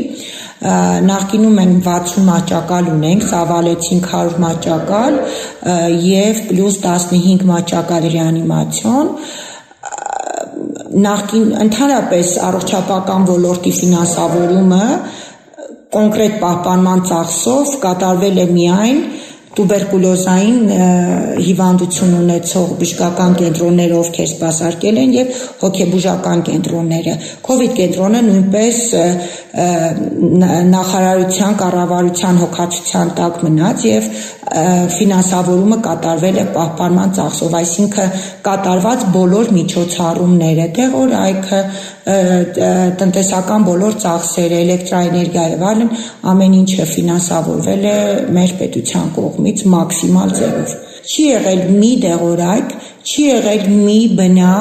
նախկինում մենք 60 մահճակալ ունենք, ծավալեցինք 100 մահճակալ եւ պլյուս 15 մահճակալ ռեանիմացիոն, նախկին ընդհանրապես առողջապահական ոլորտի ֆինանսավորումը կոնկրետ պահպանման ծախսով կատարվել է միայն տուբերկուլոզային հիվանդություն ունեցող բժշկական կենտրոնները, ովքեր սպասարկել են, եւ հոգեբուժական կենտրոնները։ COVID կենտրոնը նույնպես նախարարության կառավարության հոգացության տակ մնաց եւ ֆինանսավորումը կատարվել է պահպանման ծախսով, այսինքն կատարված բոլոր միջոցառումները, տեղորայքը, տնտեսական բոլոր ծախսերը, էլեկտրաէներգիա եւ այլն, ամեն ինչը ֆինանսավորվել է մեր պետության կողմից մաքսիմալ ձևով։ Չի եղել մի դեղորայք, չի եղել մի բնա,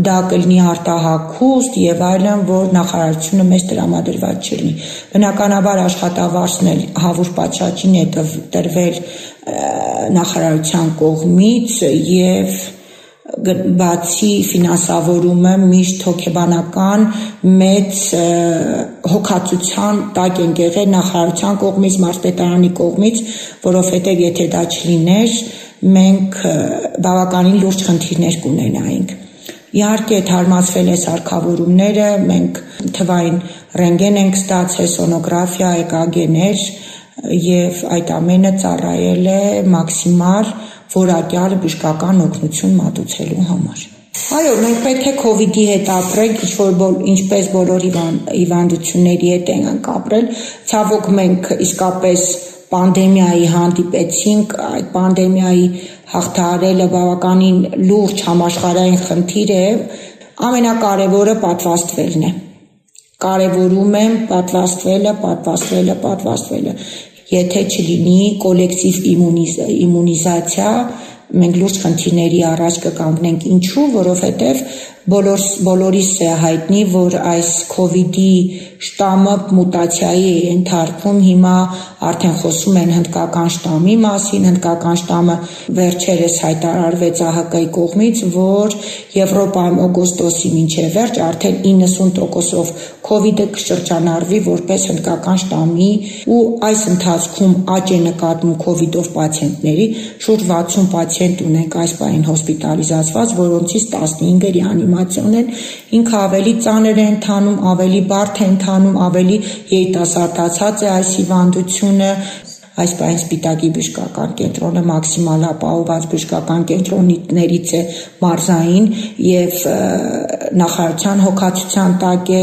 դա կլինի արտահակուստ եւ այլն, որ նախարարությունը մեզ տրամադրված չլինի։ Բնականաբար աշխատավարձն էլ հավուր պատշաճին է տրվել նախարարության կողմից եւ բացի ֆինանսավորումը միշտ հոգեբանական մեծ հոգացության տակ են եղել նախարարության կողմից, մարզպետարանի կողմից, որովհետև եթե դա չլիներ, մենք բավականին լուրջ խնդիրներ կունենայինք։ Իհարկե թարմացվել է սարքավորումները, մենք թվային ռենտգեն ենք ստացել, սոնոգրաֆիա, էկոգեներ եւ այդ ամենը ծառայել է մաքսիմալ որակյալ բժշկական օգնություն մատուցելու համար։ Այո, մենք պետք է COVID-ի հետ ապրենք, ինչպես բոլոր հիվանդությունների հետ ենք ապրել, ցավոք մենք իսկապես պանդեմիայի հանդիպեցինք, այդ պանդեմիայի հաղթահարելը բավականին լուրջ համաշխարհային խնդիր է, ամենակարևորը պատվաստվելն է։ Կարևորում եմ պատվաստվելը, եթե չլինի կոլեկտիվ իմունիզացիա, մենք լուրջ խնդիրների առաջ կկանգնենք, ինչու, որովհետև բոլորիս է հայտնի, որ այս COVID-ի շտամը մուտացիայի է ընթարկվում, հիմա արդեն խոսում են հնդկական շտամի մասին, հնդկական շտամը վերջերս հայտարարվեց ԱՀԿ-ի կողմից, որ Եվրոպայում օգոստոսի մինչև վերջ արդեն 90%-ով COVID-ը կշրջանառվի որպես հնդկական շտամի ու այս ընթացքում աճ է նկատվում COVID-ով պացիենտների, շուրջ 60 պացիենտ ունենք այս պահին հոսպիտալիզացված, որոնցից 15-ը ռեանիմացիոն են, ինքը ավելի ծանր է ընթանում, ավելի բարդ է ընթանում, ավելի երիտասարդացած է այս հիվանդությունը, այս պահին Սպիտակի բժշկական կենտրոնը մաքսիմալ ապահովված բժշկական կենտրոններից է մարզային եւ նախարարության հոգացության տակ է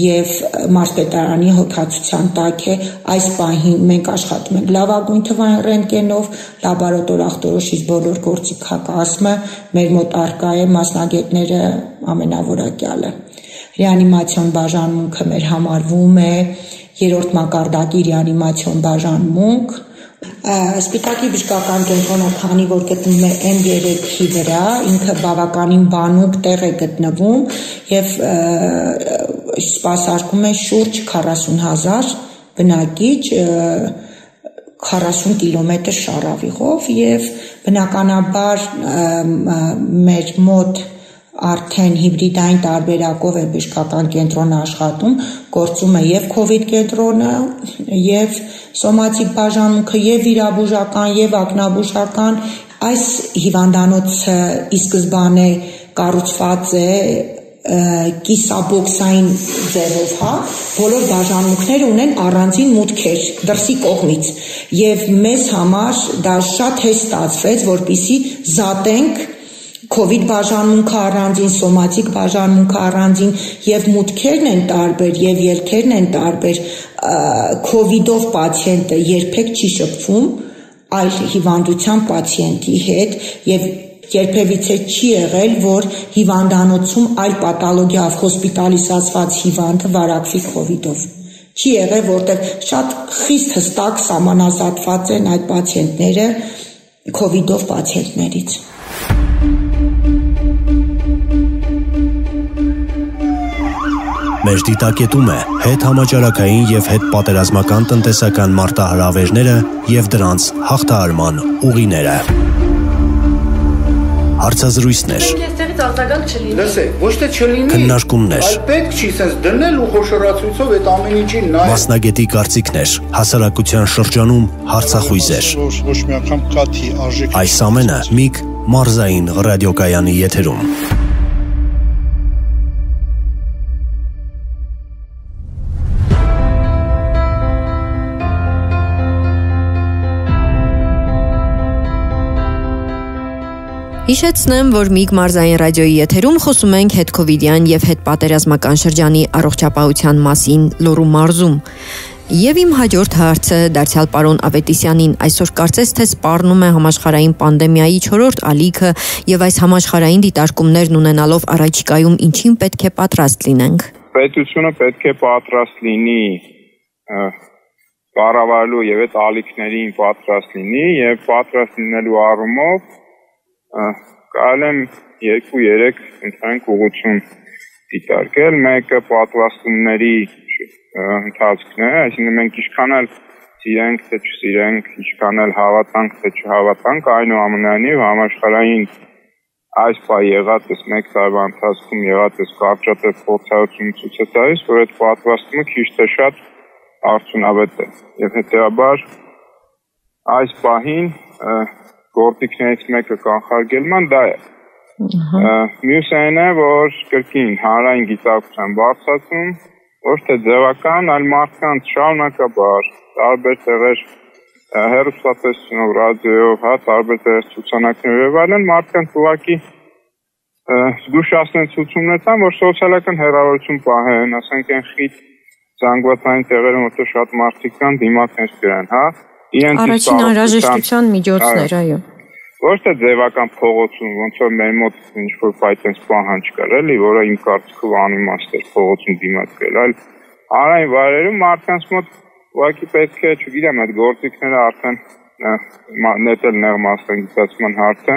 եւ մարզպետարանի հոգացության տակ է, այս պահին մենք աշխատում ենք լավագույն թվային ռենտգենով, լաբորատոր ախտորոշիչ բոլոր գործիքակազմը մեր մոտ արկա է, մասնագետները ամենավորակյալը։ Ռեանիմացիոն բաժանմունքը մեր համարվում է երրորդ մակարդակի ռեանիմացիոն բաժանմունք։ Սպիտակի բժշկական կենտրոնը, քանի որ գտնվում է M3-ի վրա, ինքը բավականին բանուկ տեղ է գտնվում եւ սպասարկում է շուրջ 40,000 բնակիչ 40 կիլոմետր շարավիղով եւ բնականաբար մեր մոտ արդեն հիբրիդային տարբերակով է բժշկական կենտրոնը աշխատում, գործում է եւ COVID կենտրոնը, եւ սոմատիկ բաժանմունքը, եւ վիրաբուժական, եւ ակնաբուժական։ Այս հիվանդանոցը ի սկզբանե կառուցված է կիսաբոքսային ձևով, բոլոր բաժանմունքները ունեն առանձին մուտքեր դրսի կողմից, եւ մեզ համար դա շատ հեշտ ստացվեց, որպեսզի զատենք COVID բաժանմունքը առանձին, սոմատիկ բաժանմունքը առանձին եւ մուտքերն են տարբեր եւ ելքերն են տարբեր, COVID-ով պացիենտը երբեք չի շփվում այլ հիվանդության պացիենտի հետ եւ երբևիցե չի եղել, որ հիվանդանոցում այլ պաթոլոգիայով հոսպիտալիզացված հիվանդը վարակվի COVID-ով։ Չի եղել, որտեղ շատ խիստ հստակ սահմանազատված են այդ պացիենտները COVID-ով պացիենտներից։ Մեր դիտակետում է հետհամաճարակային եւ հետպատերազմական տնտեսական մարտահրավերները եւ դրանց հաղթահարման ուղիները։ Հարցազրույցներ։ Լսեք, ոչ թե չլինի, քննարկումներ, այլ պետք չի sense դնել ու խոշորացույցով այդ ամեն ինչին նայել։ Մասնագետի կարծիքներ, հասարակության շրջանում հարցախույզեր։ Ոչ մի անգամ կաթի արժեք։ Այս ամենը Միք մարզային ռադիոկայանի եթերում։ Հիշեցնեմ, որ Միք մարզային ռադիոյի եթերում խոսում ենք հետքովիդյան եւ հետպատերազմական շրջանի առողջապահության մասին Լոռու մարզում։ Եվ իմ հաջորդ հարցը դարձյալ պարոն Ավետիսյանին, այսօր կարծես թե սպառնում է համաշխարհային պանդեմիայի 4-րդ ալիքը եւ այս համաշխարհային դիտարկումներն ունենալով առաջիկայում ինչին պետք է պատրաստ լինենք։ Պետությունը պետք է պատրաստ լինի կառավարելու եւ այդ ալիքներին պատրաստ լինի եւ պատրաստ լինելու առումով կարելի է 2-3 ընդհանուր ուղղություն դիտարկել, մեկը պատվաստումների ընթացքն է, այսինքն մենք ինչքան էլ սիրենք թե չսիրենք, ինչքան էլ հավատանք թե չհավատանք, այնուամենայնիվ համաշխարհային այս պահ եղած այս 1 տարվա ընթացքում եղած այս կարճատև փորձառությունը ցույց է տալիս, որ այդ պատվաստումը քիչ թե շատ արդյունավետ է եւ հետեւաբար այս պահին գործիքներից մեկը կանխարգելման դա է, Մյուս այն է, որ կրկին հանրային գիտակցության բարձրացում ոչ թե ձևական, այլ մարդկանց շարունակաբար տարբեր տեղեր հեռուստատեսությունով, ռադիոյով, տարբեր տեղեր ցուցանակներով եւ այլն մարդկանց ուղղակի զգուշացնեն ցուցումներ տան, որ սոցիալական հեռավորություն պահեն, ասենք այն խիտ զանգվածային տեղերում, որտեղ շատ մարդիկ կան, դիմակներ կրեն, Առաջին անհրաժեշտության միջոցներ, այո։ Ոչ թե ձևական փողոցում, ոնց որ մեր մոտ ինչ-որ պայթենց պահանջ կար, էլի, որը իմ կարծիքով անիմաստ էր փողոցում դիմաց գրել, այլ հանրային վայրերում մարդկանց մոտ ուղղակի պետք է, չգիտեմ, այդ գործիքները արդեն նետել նեղ մասնագիտացման հարցը,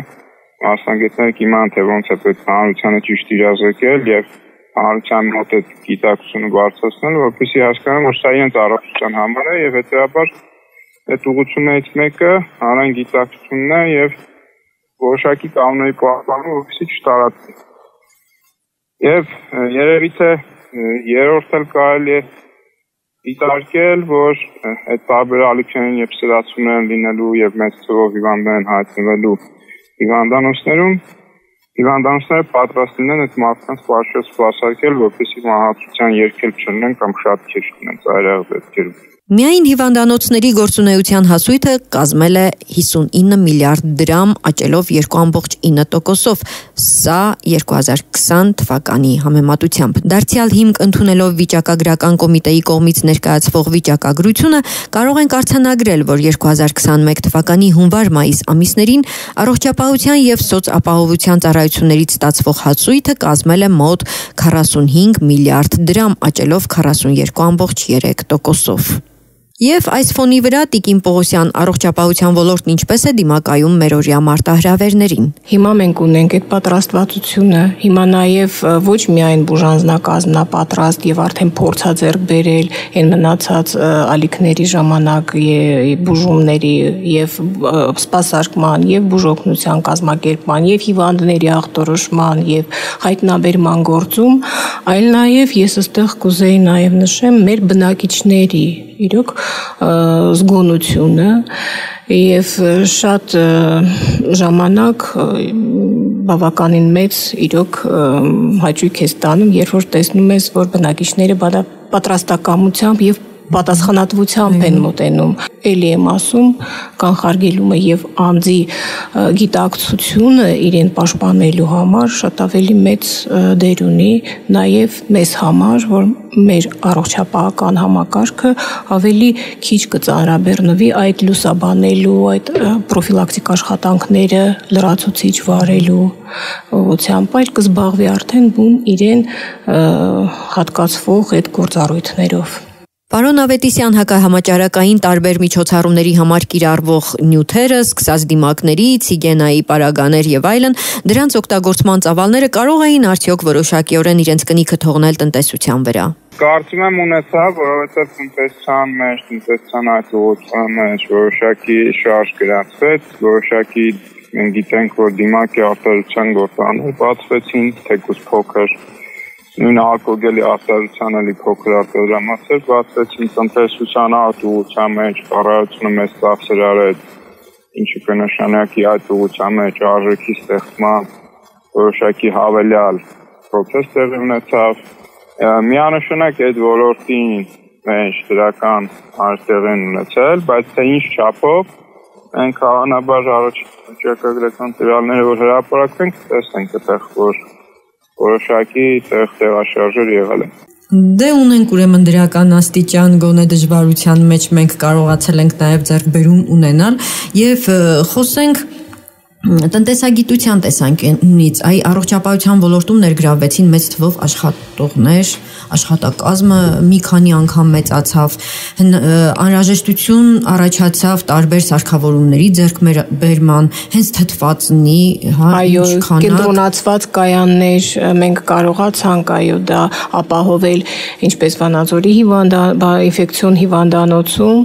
մասնագետները կիմանան, թե ոնց է պետք հանրությանը ճիշտ իրազեկել եւ հանրության մոտ այդ գիտակցությունը բարձրացնել, որպեսզի հասկանան, որ սա իրենց առողջության համար է եւ հետեւաբար այդ ուղղություններից մեկը հանրային գիտակցությունն է եւ որոշակի կանոնների պահպանումը, որպեսզի չտարածվի։ Եվ երևի թե երրորդ էլ կարելի է դիտարկել, որ այդ տարբեր ալիքներին եւ սրացումներ են լինելու եւ մեծ թվով հիվանդներ են հայտնվելու հիվանդանոցները պատրաստ լինեն այդ մարդկանց պաշտպան սպասարկել, որպեսզի մահացության երգել չլինեն կամ շատ քիչ լինեն ծայրահեղ դեպքերում։ Միայն հիվանդանոցների գործունեության հասույթը կազմել է 59 միլիարդ դրամ, աճելով 2.9%, սա 2020 թվականի համեմատությամբ։ Դարձյալ հիմք ընդունելով վիճակագրական կոմիտեի կողմից ներկայացվող վիճակագրությունը, կարող ենք արձանագրել, որ 2021 թվականի հունվար-մայիս ամիսներին առողջապահության եւ սոցապահովության ծառայություններից ստացվող հասույթը կազմել է մոտ 45 միլիարդ դրամ, աճելով 42.3%։ Եվ այս ֆոնի վրա Տիկին Պողոսյան առողջապահության ոլորտն ինչպես է դիմակայում մերօրյա մարտահրավերներին։ Հիմա մենք ունենք այդ պատրաստվածությունը, հիմա նաև ոչ միայն բուժանձնակազմն է պատրաստ եւ արդեն փորձաձեռք բերել այն մնացած ալիքների ժամանակ բուժումների եւ սպասարկման եւ բուժօգնության կազմակերպման եւ հիվանդների ախտորոշման եւ հայտնաբերման գործում, այլ նաև ես այստեղ կուզեի նաև նշեմ մեր բնակիչների իրոք զգոնությունը եւ շատ ժամանակ բավականին մեծ իրոք հաճույք է ստանում, երբ որ տեսնում ես, որ բնակիչները պատրաստակամությամբ եւ պատասխանատվությամբ են մոտենում։ Էլի եմ ասում, կանխարգելումը եւ անձի գիտակցությունը իրեն պաշտպանելու համար շատ ավելի մեծ դեր ունի նաեւ մեզ համար, որ մեր առողջապահական համակարգը ավելի քիչ կծանրաբեռնվի այդ լուսաբանելու, այդ պրոֆիլակտիկ աշխատանքները լրացուցիչ վարելու ուղղությամբ, այլ կզբաղվի արդեն բուն իրեն հատկացվող այդ գործառույթներով։ Պարոն Ավետիսյան, հակահամաճարակային տարբեր միջոցառումների համար կիրառվող նյութերը, սկսած դիմակներից, հիգիենայի պարագաներ եւ այլն, դրանց օգտագործման ծավալները կարող էին արդյոք որոշակիորեն իրենց կնիքը թողնել տնտեսության վրա։ Կարծում եմ ունեցավ, որովհետեւ տնտեսության այդ ուղղության մեջ որոշակի շարժ գրանցվեց, որոշակի մենք գիտենք, որ դիմակի արտադրության գործարաններ բացվեցին, թեկուզ փոքր նույն ալկոգելի արտադրության էլի փոքր արտադրամասեր բացվեցին, տնտեսության այդ ուղղության մեջ կառավարությունը մեծ ծախսեր արեց, ինչը կնշանակի այդ ուղղության մեջ արժեքի ստեղծման որոշակի հավելյալ պրոցես տեղի ունեցավ։ Միանշանակ այդ ոլորտին մեջ դրական արժեք են ունեցել, բայց թե ինչ չափով մենք հավանաբար առաջարկագրական տվյալները որ հրապարակվենք, տեսնենք այդտեղ որ որոշակի տեղաշարժեր եղել են։ Դե ունենք ուրեմն դրական աստիճան գոնե դժվարության մեջ մենք կարողացել ենք նաև ձեռքբերում ունենալ եւ խոսենք տնտեսագիտության տեսանկյունից, առողջապահության ոլորտում ներգրավվեցին մեծ թվով աշխատողներ, աշխատակազմը մի քանի անգամ մեծացավ, անհրաժեշտություն առաջացավ տարբեր սարքավորումների ձեռքբերման, հենց թթվածնի, այո, կենտրոնացված կայաններ մենք կարողացանք այո դա ապահովել ինչպես Վանաձորի ինֆեկցիոն հիվանդանոցում,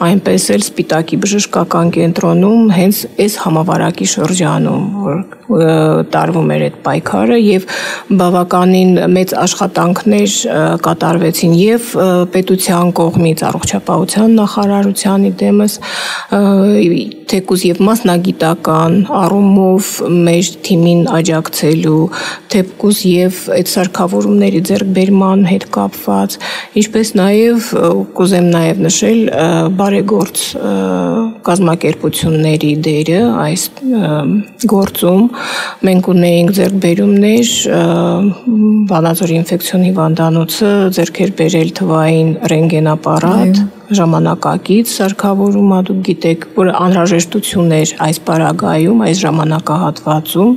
այնպես էլ Սպիտակի բժշկական կենտրոնում, հենց այս համավարակի շրջանում, որ տարվում էր այդ պայքարը եւ բավականին մեծ աշխատանքներ կատարվեցին եւ պետության կողմից առողջապահության նախարարությանի դեմս թեկուզ եւ մասնագիտական առումով մեր թիմին աջակցելու թեկուզ եւ այդ սարքավորումների ձեռքբերման հետ կապված ինչպես նաեւ կուզեմ նաեւ նշել բարեգործ կազմակերպությունների դերը այս գործում մենք ունեինք ձեռքբերումներ Վանաձորի ինֆեկցիոն հիվանդանոցը ձեռք էր բերել թվային ռենտգենապարատ ժամանակակից սարքավորում դուք գիտեք որ անհրաժեշտություն էր այս պարագայում այս ժամանակահատվածում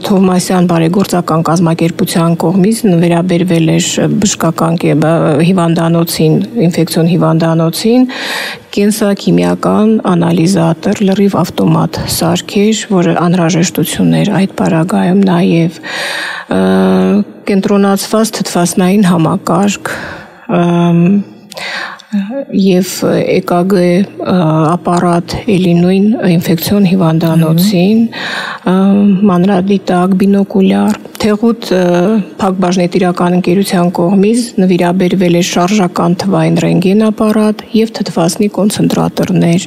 Թովմասյան բարեգործական կազմակերպության կողմից վերաբերվել էր բժշկական հիվանդանոցին ինֆեկցիոն հիվանդանոցին կենսաքիմիական անալիզատոր լրիվ ավտոմատ սարքեր որը անհրաժեշտություն էր այդ պարագայում նաև կենտրոնացված թթվասնային համակարգ եւ EKG ապարատ էլի նույն ինֆեկցիոն հիվանդանոցին մանրադիտակ բինոկուլյար թեղուտ փակbaşնետիրական ընկերության կողմից նվիրաբերվել է շարժական թվային ռենտգեն ապարատ եւ թթվասնի կոնցենտրատորներ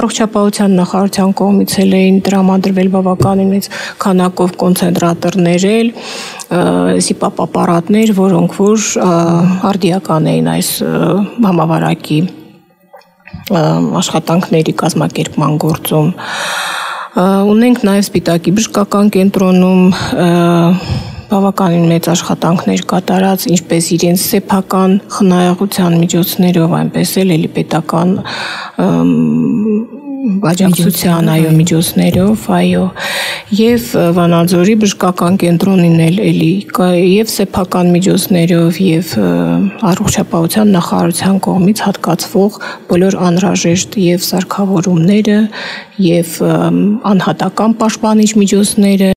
առողջապահության նախարարության կողմից էին տրամադրվել բավականին մեծ քանակով կոնցենտրատորներ սիպապ ապարատներ որոնք որ արդիական էին այս համավարակի աշխատանքների կազմակերպման գործում ունենք նաև Սպիտակի բժշկական կենտրոնում բավականին մեծ աշխատանքներ կատարած ինչպես իրենց սեփական խնայողության միջոցներով այնպես էլ պետական աջակցության այո միջոցներով այո եւ Վանաձորի բժշկական կենտրոնին էլի եւ սեփական միջոցներով եւ առողջապահության նախարարության կողմից հատկացվող բոլոր անհրաժեշտ եւ սարքավորումները եւ անհատական պաշտպանիչ միջոցները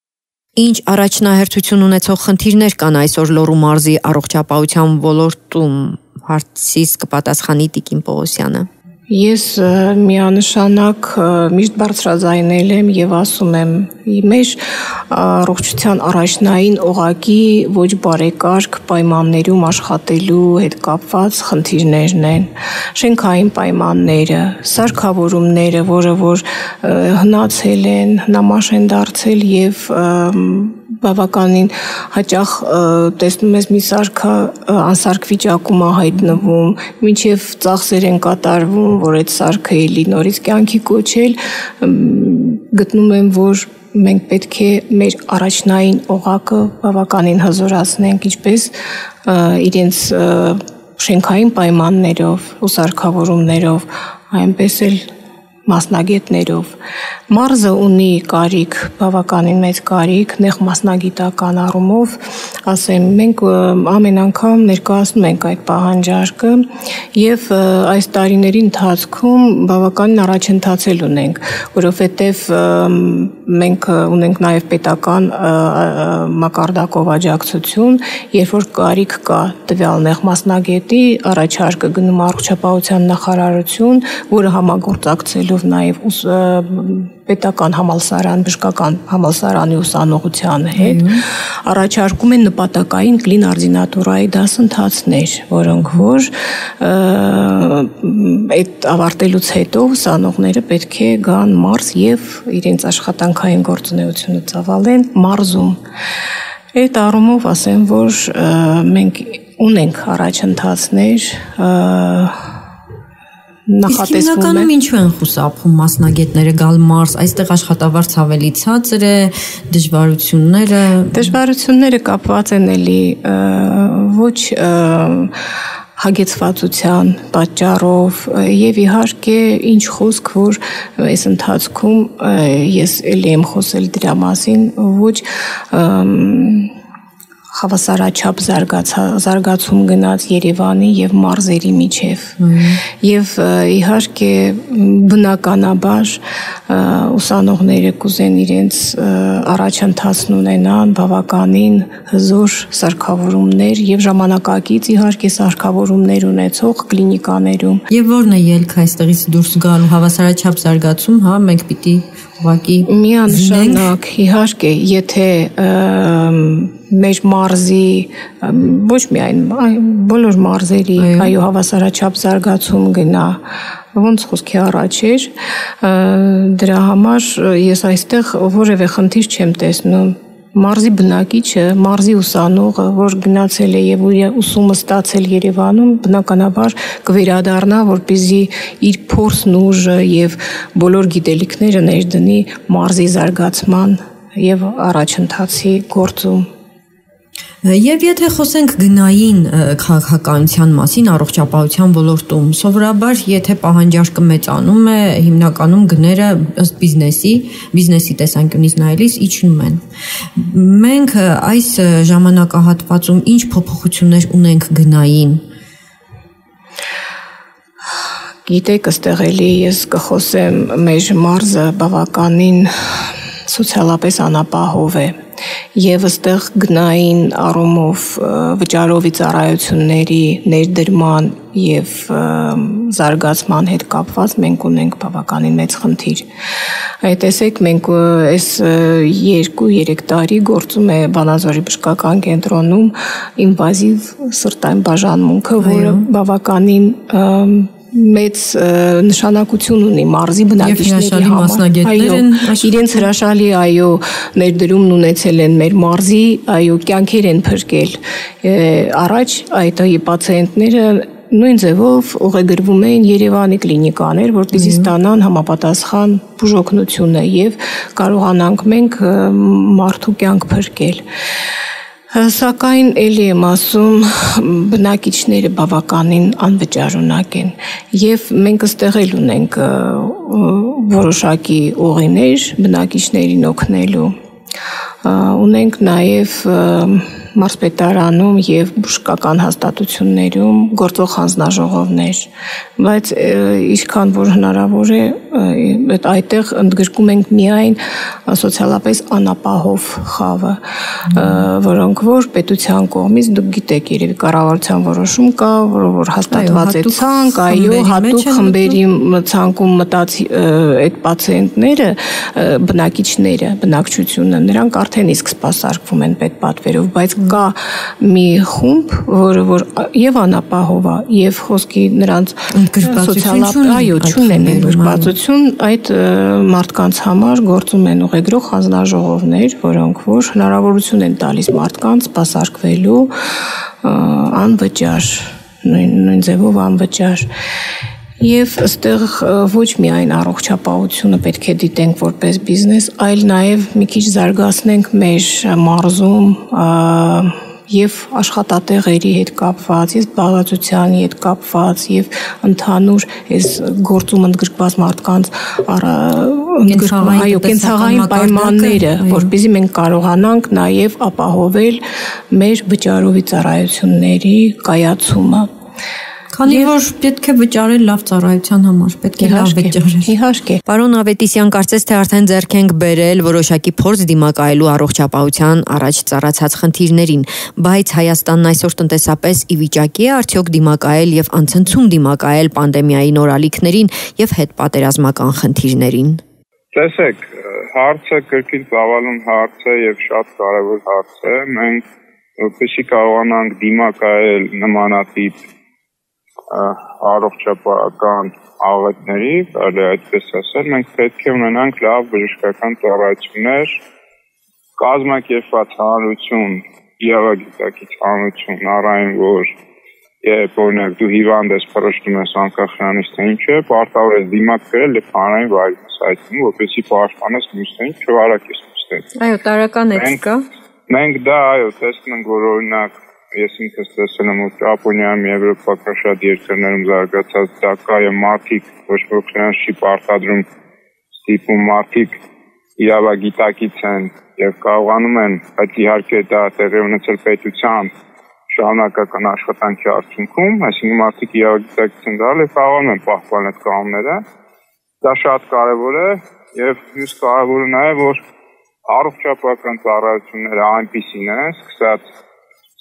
Ինչ առաջնահերթություն ունեցող խնդիրներ կան այսօր Լոռու մարզի առողջապահության ոլորտում հարցիս կպատասխանի Տիկին Պողոսյանը Ես միանշանակ միշտ բարձրաձայնել եմ եւ ասում եմ մեր առողջության առաջնային օղակի ոչ բարեկարգ պայմաններում աշխատելու հետ կապված խնդիրներն են շենքային պայմանները սարքավորումները որը որ հնացել են հնամաշ են դարձել եւ բավականին հաճախ տեսնում ես մի սարքը անսարք վիճակում է հայտնվում մինչև ծախսեր են կատարվում որ այդ սարքը էլի նորից կյանքի կոչել գտնում եմ որ մենք պետք է մեր առաջնային օղակը բավականին հզորացնենք ինչպես իրենց շենքային պայմաններով ու սարքավորումներով այնպես էլ մասնագետներով մարզը ունի կարիք բավականին մեծ կարիք նեղ մասնագիտական առումով ասեմ մենք ամեն անգամ ներկայացնում ենք այդ պահանջարկը եւ այս տարիների ընթացքում բավականին առաջընթացել ունենք որովհետեւ մենք ունենք նաեւ պետական մակարդակով աջակցություն երբ որ կարիք կա տվյալ նեղ մասնագետի առաջարկը գնում առողջապահության նախարարություն որը համագործակցելով նաև պետական համալսարան, բժշկական համալսարանի ուսանողության հետ առաջարկում են նպատակային կլին արդինատուրայի դասընթացներ, որոնք որ այդ ավարտելուց հետո ուսանողները պետք է գան մարզ եւ իրենց աշխատանքային գործունեությունը ծավալեն մարզում։ Այդ առումով ասեմ, որ մենք ունենք առաջընթացներ Նախատեսվում ինչու են խուսափում մասնագետները գալ մարզ, այստեղ աշխատավարձ ավելի ցածր է, դժվարությունները կապված են էլի ոչ հագեցվածության պատճառով եւ իհարկե ինչ խոսք որ այս ընթացքում ես էլի եմ խոսել դրա մասին ոչ հավասարաչափ զարգացում գնաց Երևանի եւ մարզերի միջև եւ իհարկե բնականաբար ուսանողները կուզեն իրենց առաջընթացն ունենան բավականին հզոր սարքավորումներ եւ ժամանակակից իհարկե սարքավորումներ ունեցող կլինիկաներում եւ որն է ելքը այստեղից դուրս գալու հավասարաչափ զարգացում հա մենք պիտի ուղղակի միանշանակ իհարկե եթե մեր մարզի ոչ միայն բոլոր մարզերի այո հավասարաչափ զարգացում գնա ոնց խոսքի առաջ էր դրա համար ես այստեղ որևէ խնդիր չեմ տեսնում մարզի բնակիչը մարզի ուսանողը որ գնացել է եւ ուսումը ստացել Երևանում բնականաբար կվերադառնա որպեսզի իր փորձն ուժը եւ բոլոր գիտելիքները ներդնի մարզի զարգացման եւ առաջընթացի գործում Եվ եթե խոսենք գնային քաղաքականության մասին առողջապահության ոլորտում, սովորաբար եթե պահանջարկը մեծանում է, հիմնականում գները ըստ բիզնեսի տեսանկյունից նայելիս իջնում են։ Մենք այս ժամանակահատվածում ինչ փոփոխություններ ունենք գնային։ Գիտեք, ըստեղ էլի ես կխոսեմ մեր մարզը բավականին սոցիալապես անապահով է։ Եվ ըստեղ գնային առումով վճարովի ծառայությունների ներդրման եւ զարգացման հետ կապված մենք ունենք բավականին մեծ խնդիր։ Այդ տեսեք մենք այս 2-3 տարի գործում է Վանաձորի բժշկական կենտրոնում ինվազիվ սրտային բաժանմունքը, որը բավականին մեծ նշանակություն ունի մարզի բնակիչների համար։ Այո, իրենց հրաշալի այո ներդրումն ունեցել են մեր մարզի, այո կյանքեր են փրկել։ Առաջ այդ պացիենտները նույն ձևով ուղեգրվում էին Երևանի կլինիկաներ, որպեսզի ստանան համապատասխան բուժօգնությունը եւ կարողանանք մենք մարդու կյանք փրկել։ Սակայն էլի եմ ասում բնակիչները բավականին անվճարունակ են եւ մենք ըստեղ էլ ունենք որոշակի ուղիներ բնակիչներին օգնելու ունենք նաեւ մարզպետարանում եւ բժշկական հաստատություններում գործող հանձնաժողովներ, բայց ինչքան որ հնարավոր է այդտեղ ընդգրկում ենք միայն սոցիալապես անապահով խավը, որոնք որ պետության կողմից դուք գիտեք երևի կառավարության որոշում կա, որ հաստատված է ցանկ, այո, հատուկ խմբերի ցանկում մտած այդ պացիենտները, բնակիչները, բնակչությունը, նրանք արդեն իսկ սպասարկվում են պետպատվերով, բայց կա մի խումբ, որը որ եւ անապահով է, եւ խոսքի նրանց սոցիալական այո չունեն ընդգրկվածություն, այդ մարդկանց համար գործում են ուղեգրող հանձնաժողովներ, որոնք որ հնարավորություն են տալիս մարդկանց սպասարկվելու անվճար, նույն ձևով անվճար։ Եվ ըստեղ ոչ միայն առողջապահությունը պետք է դիտենք որպես բիզնես, այլ նաև մի քիչ զարգացնենք մեր մարզում եւ աշխատատեղերի հետ կապված, եւ զբաղվածության հետ կապված եւ ընդհանուր այս գործում ընդգրկված մարդկանց կենցաղային պայմանները, որպեսզի մենք կարողանանք նաեւ ապահովել մեր վճարովի ծառայությունների կայացումը։ Քանի որ պետք է վճարել լավ ծառայության համար, պետք է լավ վճարել։ Իհարկե։ Պարոն Ավետիսյան, կարծես թե արդեն ձեռք ենք բերել որոշակի փորձ դիմակայելու առողջապահության առաջ ծառացած խնդիրներին, բայց Հայաստանն այսօր տնտեսապես ի վիճակի է արդյոք դիմակայել եւ անցնցում դիմակայել պանդեմիայի նորալիքներին եւ հետպատերազմական խնդիրներին։ Տեսեք, հարցը կրկին ծավալուն հարց է եւ շատ կարեւոր հարց է։ Մենք որպեսզի կարողանանք դիմակայել նմանատիպ առողջապահական աղետների, կարելի այդպես ասել, մենք պետք է ունենանք լավ բժշկական ծառայություններ, կազմակերպված հանրություն, իրավագիտակից հանրություն, առայն որ երբ օրինակ դու հիվանդ ես փռշտում ես անկախ նրանից թե ինչ է, պարտավոր ես դիմակ գրել եւ հանրային վայրից այդտեղ, որպեսզի պաշտպանես մյուսներին, չվարակես մյուսներին։ Այո, տարական էթիկա։ Մենք դա այո, տեսնում ենք, որ օրինակ ես ինքս տեսել եմ, որ Ճապոնիայում, Եվրոպական շատ երկրներում զարգացած դա կա եւ մարդիկ ոչ ոք նրանց չի պարտադրում ստիպում մարդիկ իրավագիտակից են եւ կարողանում են, բայց իհարկե դա տեղի ունեցել պետության շարունակական աշխատանքի արդյունքում, այսինքն մարդիկ իրավագիտակից են դառել եւ կարողանում են պահպանել այդ կանոնները։ Դա շատ կարեւոր է եւ մյուս կարեւորը նաեւ որ առողջապահական ծառայությունները այնպիսին են, սկսած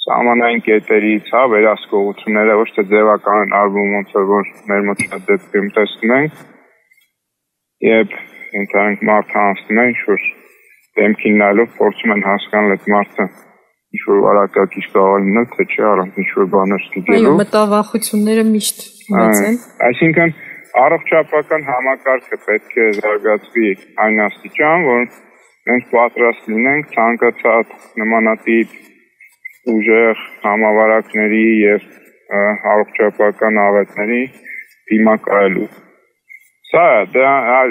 սահմանային կետերից, վերահսկողությունները ոչ թե ձևական են արվում, ոնց որ մեր մոտ շատ դեպքերում տեսնում ենք, եւ ինքնին մարդը անցնում է, ինչ-որ դեմքին նայելով փորձում են հասկանալ այդ մարդը ինչ-որ վարակակից կարող լինել, թե չէ, առանց ինչ-որ բաներ ստիպելու։ Այո, մտավախությունները միշտ մեծ են։ Այսինքն առողջապահական համակարգը պետք է զարգացվի այն աստիճան, որ մենք պատրաստ լինենք ցանկացած նմանատիպ ուժեղ համավարակների եւ առողջապահական աղետների դիմակայելու։ Սա դա այլ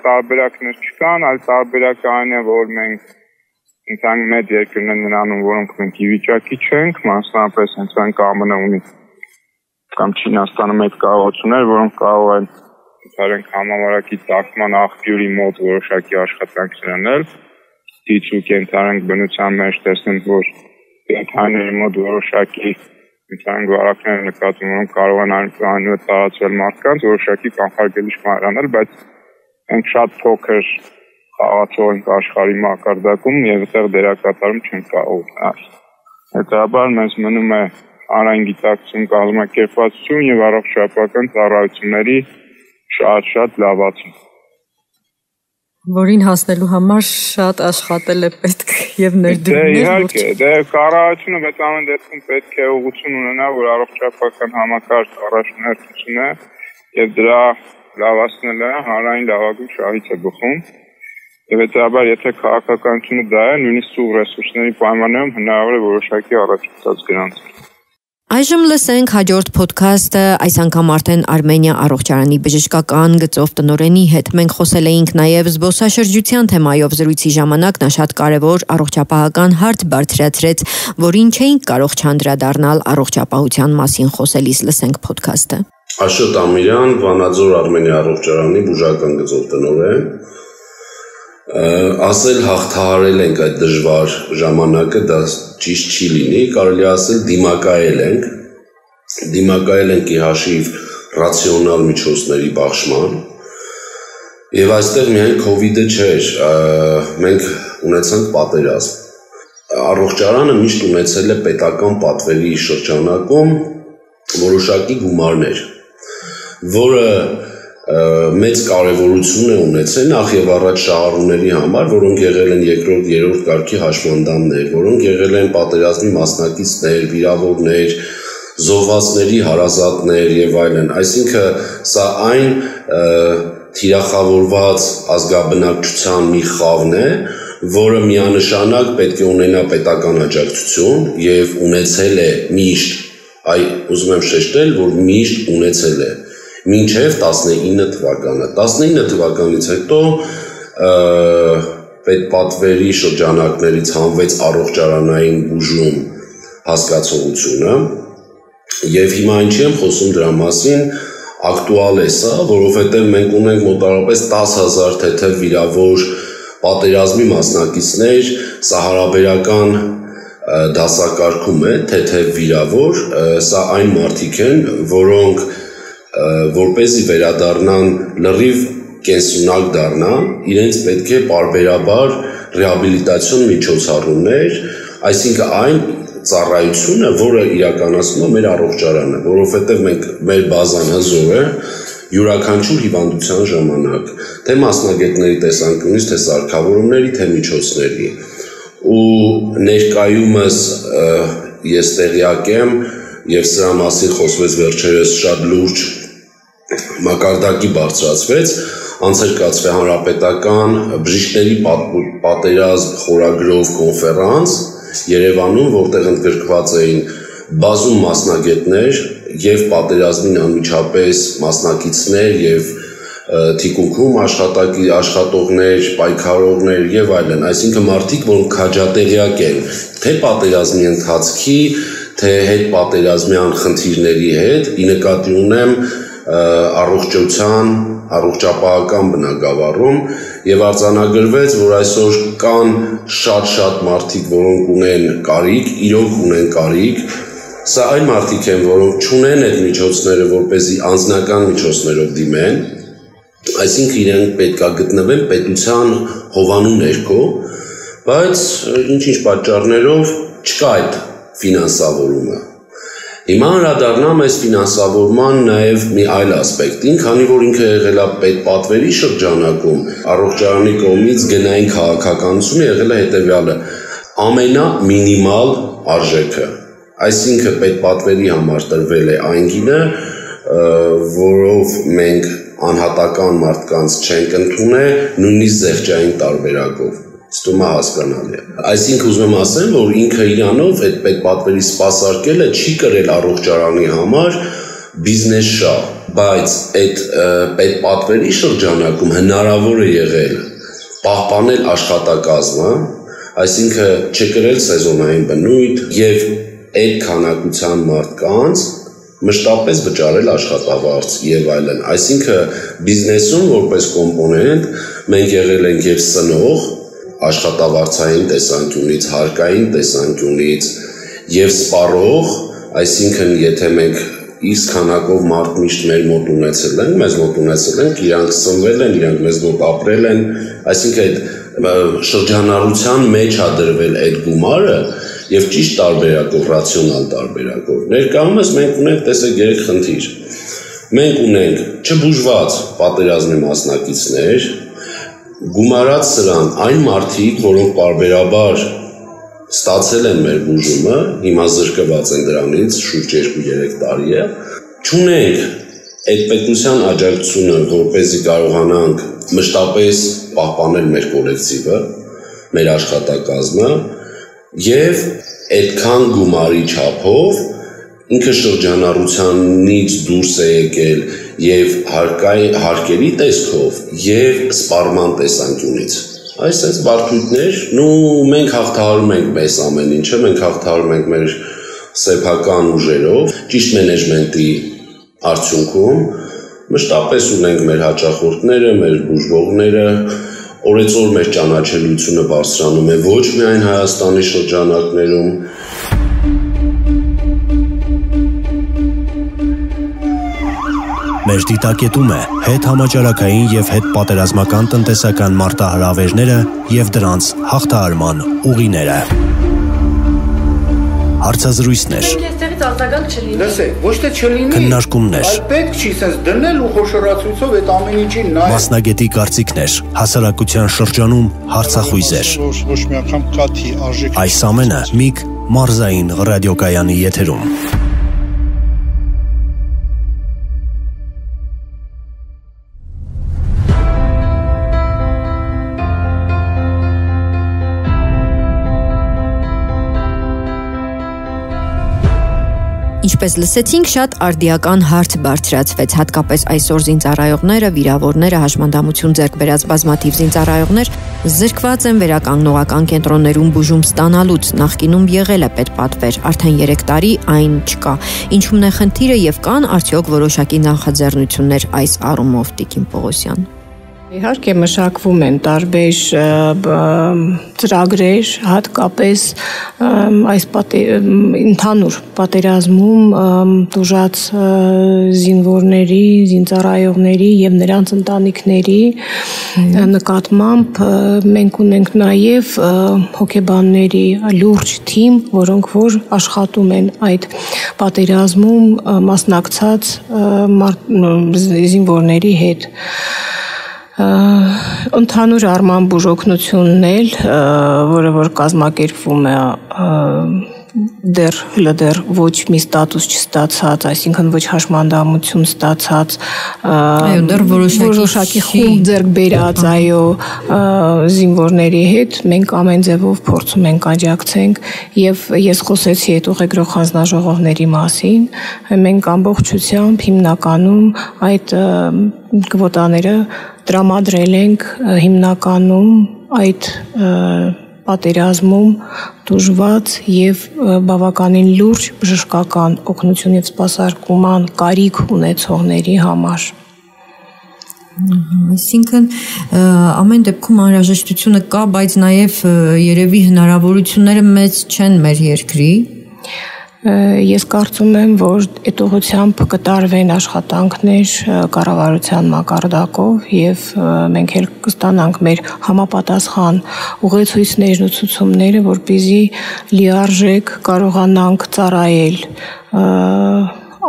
տարբերակներ չկան, այլ տարբերակը այն է, որ մենք ինքան մեծ երկրներ նրանում, որոնք մենք ի վիճակի չենք, մասնավորապես հենց մենք ԱՄՆ ունի կամ Չինաստանը մեծ կարողություններ, որոնք կարող են ընդհանրենք համավարակի ծագման աղբյուրի մոտ որոշակի աշխատանքներ անել, դիցուկ ընդհանրենք բնության մեջ տեսնենք, որ կենդանիների մոտ որոշակի Ինքնին վարակները նկատում որոնք կարող են այնուհետ տարածվել մարդկանց, որոշակի կանխարգելիչներ անել, բայց մենք շատ փոքր խաղացող ենք աշխարհի մակարդակում եւ այդտեղ դերակատարում չենք կարող ունենալ։ Հետաբար մեզ մնում է հանրային գիտակցություն, կազմակերպվածություն եւ առողջապահական ծառայությունների շատ լավացում, որին հասնելու համար շատ աշխատել է պետք եւ ներդրումներ։ Իհարկե, կառավարությունը բայց ամեն դեպքում պետք է ուղղություն ունենա, որ առողջապահական համակարգ առաջնահերթություն է եւ դրա լավացնելը հանրային լավագույն շահից է բխում։ Եվ հետաբար, եթե քաղաքականությունը դա է, նույնիսկ սուղ ռեսուրսների պայմաններում հնարավոր է որոշակի առաջացած գրանցել։ Այժմ լսենք հաջորդ փոդքասթը, այս անգամ արդեն Արմենիա առողջարանի բժշկական գծով տնօրենի հետ։ Մենք խոսել էինք նաև զբոսաշրջության թեմայով, զրույցի ժամանակ նա շատ կարևոր առողջապահական հարց բարձրացրեց, որին չէինք կարող չանդրադառնալ առողջապահության մասին խոսելիս։ Լսենք փոդքասթը։ Աշոտ Ամիրյան, Վանաձոր Արմենիա առողջարանի բուժական գծով տնօրեն։ Ասել հաղթահարել ենք այդ դժվար ժամանակը, դա ճիշտ չի լինի, կարելի ասել դիմակայել ենք ի հաշիվ ռացիոնալ միջոցների բաշխման, եւ այստեղ միայն COVID-ը չէր, մենք ունեցանք պատերազմ։ Առողջարանը միշտ ունեցել է պետական պատվերի շրջանակում որոշակի գումարներ, որը մեծ կարևորություն է ունեցել նախ եւ առաջ շահառուների համար, որոնք եղել են երկրորդ, երրորդ կարգի հաշվանդամներ, որոնք եղել են պատերազմի մասնակիցներ, վիրավորներ, զոհվածների հարազատներ եւ այլն։ Այսինքն սա այն թիրախավորված ազգաբնակչության մի խավն է, որը միանշանակ պետք է ունենա պետական աջակցություն եւ ունեցել է միշտ, ուզում եմ շեշտել, որ միշտ ունեցել է մինչև 19 թվականը։ 19 թվականից հետո պետպատվերի շրջանակներից հանվեց առողջարանային բուժում հասկացողությունը եւ հիմա ինչի եմ խոսում դրա մասին, ակտուալ է սա, որովհետեւ մենք ունենք մոտավորապես 10,000 թեթև վիրավոր պատերազմի մասնակիցներ, սա հարաբերական դասակարգում է, թեթև վիրավոր, սա այն մարդիկ են, որոնք որպեսզի վերադառնան լրիվ կենսունակ դառնան, իրենց պետք է պարբերաբար ռեհաբիլիտացիոն միջոցառումներ, այսինքն այն ծառայությունը, որը իրականացնում է մեր առողջարանը, որովհետև մեր բազան հզոր է յուրաքանչյուր հիվանդության ժամանակ, թե մասնագետների տեսանկյունից, թե սարքավորումների, թե միջոցների։ Ու ներկայումս ես տեղյակ եմ եւ սրա մասին խոսվեց վերջերս շատ լուրջ մակարդակի բարձրացվեց, անցկացվեց հանրապետական բժիշկների պատերազմ խորագրով կոնֆերանս Երևանում, որտեղ ընդգրկված էին բազում մասնագետներ եւ պատերազմին անմիջապես մասնակիցներ եւ թիկունքում աշխատողներ, պայքարողներ եւ այլն, այսինքն մարդիկ, որոնք քաջատեղյակ են թե պատերազմի ընթացքի, թե հետ պատերազմյան խնդիրների հետ, ի նկատի ունեմ առողջապահական բնագավառում Եվ արձանագրվեց, որ այսօր կան շատ մարդիկ, որոնք ունեն կարիք, իրոք ունեն կարիք, սա այն մարդիկ են, որոնք չունեն այդ միջոցները, որպեսզի անձնական միջոցներով դիմեն, այսինքն իրենք պետք է գտնվեն պետության հովանու ներքո, բայց ինչ-ինչ պատճառներով չկա այդ ֆինանսավորումը։ Հիմա անդրադառնամ այս ֆինանսավորման նաև մի այլ ասպեկտին, քանի որ ինքը եղել է պետպատվերի շրջանակում, առողջարանի կողմից գնային քաղաքականությունը եղել է հետևյալը՝ ամենամինիմալ արժեքը։ Այսինքն պետպատվերի համար տրվել է այն գինը, որով մենք անհատական մարդկանց չենք ընդունել, նույնիսկ զեղչային տարբերակով։ Ստում է հասկանալի է։ Այսինքն ուզում եմ ասել, որ ինքը իրանով այդ պետպատվերի սպասարկելը չի կրել առողջարանի համար բիզնես շահ, բայց այդ պետպատվերի շրջանակում հնարավոր է եղել պահպանել աշխատակազմը, այսինքն չկրել սեզոնային բնույթ եւ այդ քանակության մարդկանց մշտապես վճարել աշխատավարձ եւ այլն։ Այսինքն բիզնեսում որպես կոմպոնենտ մենք եղել ենք եւ սնող աշխատավարձային տեսանկյունից, հարկային տեսանկյունից եւ սպառող, այսինքն եթե մենք իսկ քանակով մարդ միշտ մեր մոտ ունեցել ենք, մեզ մոտ ունեցել ենք, իրանք սնվել են, իրանք մեզ մոտ ապրել են, այսինքն այդ շրջանառության մեջ է դրվել այդ գումարը եւ ճիշտ տարբերակով, ռացիոնալ տարբերակով։ Ներկայումս մենք ունենք, տեսեք, երեք խնդիր։ Մենք ունենք չբուժված պատերազմի մասնակիցներ, գումարած սրան այն մարդիկ, որոնք պարբերաբար ստացել են մեր բուժումը, հիմա զրկված են դրանից, շուրջ 2-3 տարի է, չունենք այդ պետության աջակցությունը, որպեսզի կարողանանք մշտապես պահպանել մեր կոլեկտիվը, մեր աշխատակազմը եւ այդքան գումարի չափով ինքը շրջանառությանից դուրս է եկել եւ հարկերի տեսքով եւ սպառման տեսանկյունից։ Այս բարդություններ, մենք հաղթահարում ենք մեզ ամեն ինչը, մենք հաղթահարում ենք մեր սեփական ուժերով, ճիշտ մենեջմենտի արդյունքում մշտապես ունենք մեր հաճախորդները, մեր բուժվողները, օրեցօր մեր ճանաչելիությունը բարձրանում է ոչ միայն Հայաստանի շրջանակներում, Մեր դիտակետում է հետհամաճարակային եւ հետպատերազմական տնտեսական մարտահրավերները եւ դրանց հաղթահարման ուղիները։ Հարցազրույցներ։ Այստեղից արձագանք չլինի։ Լսեք, ոչ թե չլինի, քննարկումներ։ այլ պետք չի sense դնել ու խոշորացույցով այդ ամեն ինչին նայել։ Մասնագետի կարծիքներ, հասարակության շրջանում հարցախույզեր։ Ոչ մի անգամ կաթի արժեք։ Այս ամենը Միք Մարզային ռադիոկայանի եթերում։ Ինչպես լսեցինք, շատ արդիական հարց բարձրացվեց, հատկապես այսօր զինծառայողները, վիրավորները, հաշմանդամություն ձեռք բերած բազմաթիվ զինծառայողներ զրկված են վերականգնողական կենտրոններում բուժում ստանալուց, նախկինում եղել է պետպատվեր, արդեն 3 տարի այն չկա։ Ինչու՞մն է խնդիրը եւ կան արդյոք որոշակի նախաձեռնություններ այս առումով, Տիկին Պողոսյան։ Իհարկե մշակվում են տարբեր ծրագրեր, հատկապես այս ընդհանուր պատերազմում տուժած զինվորների, զինծառայողների եւ նրանց ընտանիքների նկատմամբ մենք ունենք նաեւ հոգեբանների լուրջ թիմ, որոնք որ աշխատում են այդ պատերազմում մասնակցած զինվորների հետ։ Ընդհանուր առմամբ բուժօգնությունն էլ, որը որ կազմակերպվում է դեռ ոչ մի ստատուս չստացած, այսինքն ոչ հաշմանդամություն ստացած, դեռ որոշակի խումբ ձեռք բերած, զինվորների հետ մենք ամեն ձևով փորձում ենք աջակցենք եւ ես խոսեցի այդ ուղեգրող հանձնաժողովների մասին, մենք ամբողջությամբ հիմնականում այդ կվոտաները տրամադրել ենք հիմնականում այդ պատերազմում դժվար եւ բավականին լուրջ բժշկական օգնություն եւ սպասարկման կարիք ունեցողների համար։ Այսինքն ամեն դեպքում անհրաժեշտությունը կա, բայց նաև երևի հնարավորությունները մեծ չեն մեր երկրի։ Ես կարծում եմ, որ այդ ուղղությամբ կտարվեն աշխատանքներ կառավարության մակարդակով եւ մենք էլ կստանանք մեր համապատասխան ուղեցույցներն ու ցուցումները, որպեսզի լիարժեք կարողանանք ծառայել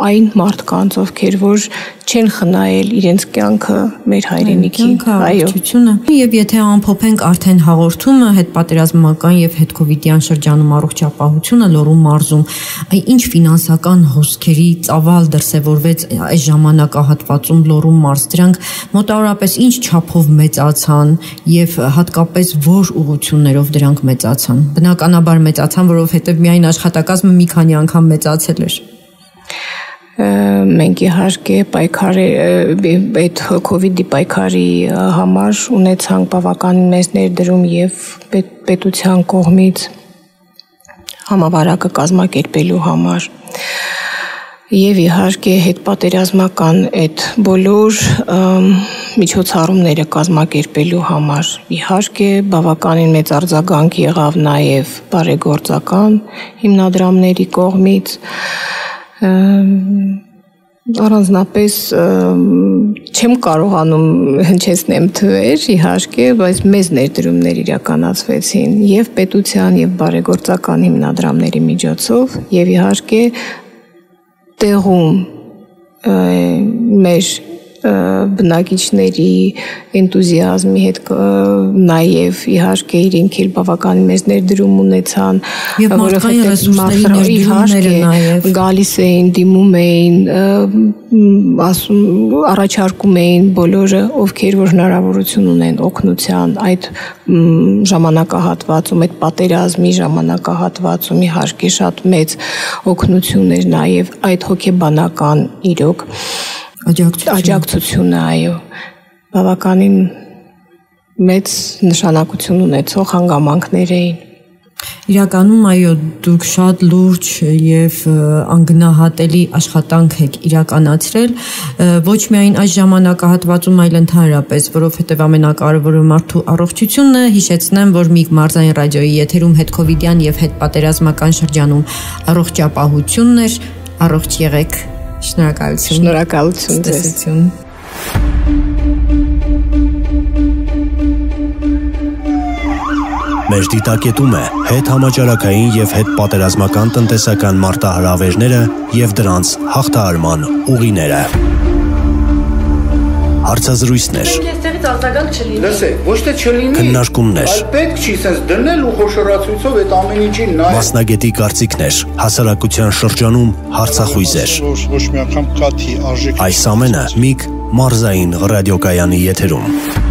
այն մարդկանց, ովքեր որ չեն խնայել իրենց կյանքը մեր հայրենիքին, այո։ Եվ եթե ամփոփենք արդեն հաղորդումը հետպատերազմական եւ հետկովիդյան շրջանում առողջապահությունը Լոռու մարզում, ինչ ֆինանսական հոսքերի ծավալ դրսևորվեց այս ժամանակահատվածում Լոռու մարզ, դրանք մոտավորապես ինչ չափով մեծացան եւ հատկապես որ ուղղություններով դրանք մեծացան։ Բնականաբար մեծացան, որովհետեւ միայն աշխատակազմը մի քանի անգամ մեծացել էր։ Մենք իհարկե այդ COVID-ի պայքարի համար ունեցանք բավականին մեծ ներդրում եւ պետության կողմից համավարակը կազմակերպելու համար եւ իհարկե հետպատերազմական այդ բոլոր միջոցառումները կազմակերպելու համար իհարկե բավականին մեծ արձագանք եղավ նաեւ բարեգործական հիմնադրամների կողմից առանձնապես չեմ կարողանում հնչեցնեմ թվեր, իհարկե, բայց մեծ ներդրումներ իրականացվեցին եւ պետության եւ բարեգործական հիմնադրամների միջոցով եւ իհարկե տեղում մեր բնակիչների էնտուզիազմի հետ նաև իհարկե իրենք էլ բավականին մեծ ներդրում ունեցան եւ մարդկային ռեսուրսների ներդրումները նաև գալիս էին, դիմում էին, առաջարկում էին բոլորը, ովքեր որ հնարավորություն ունեն օգնության այդ ժամանակահատվածում, այդ պատերազմի ժամանակահատվածում իհարկե շատ մեծ օգնություն էր նաև այդ հոգեբանական իրոք աջակցությունը, այո, բավականին մեծ նշանակություն ունեցող հանգամանքներ էին։ Իրականում, այո, դուք շատ լուրջ եւ անգնահատելի աշխատանք եք իրականացրել, ոչ միայն այս ժամանակահատվածում, այլ ընդհանրապես, որովհետեւ ամենակարևորը մարդու առողջությունն է։ Հիշեցնեմ, որ Միգ մարզային ռադիոյի եթերում հետկովիդյան եւ հետպատերազմական շրջանում առողջապահությունն էր, առողջ եղեք։ Շնորհակալություն։ Շնորհակալություն ձեզ։ Մեր դիտակետում է հետհամաճարակային եւ հետպատերազմական տնտեսական մարտահրավերները եւ դրանց հաղթահարման ուղիները։ Հարցազրույցներ։ Այստեղից արձագանք չլինի։ Լսեք, ոչ թե չլինի, քննարկումներ։ այլ պետք չի sense դնել ու խոշորացույցով այդ ամեն ինչին նայել։ Մասնագետի կարծիքներ, հասարակության շրջանում հարցախույզեր։ Ոչ մի անգամ կաթի արժեք։ Այս ամենը Միգ մարզային ռադիոկայանի եթերում։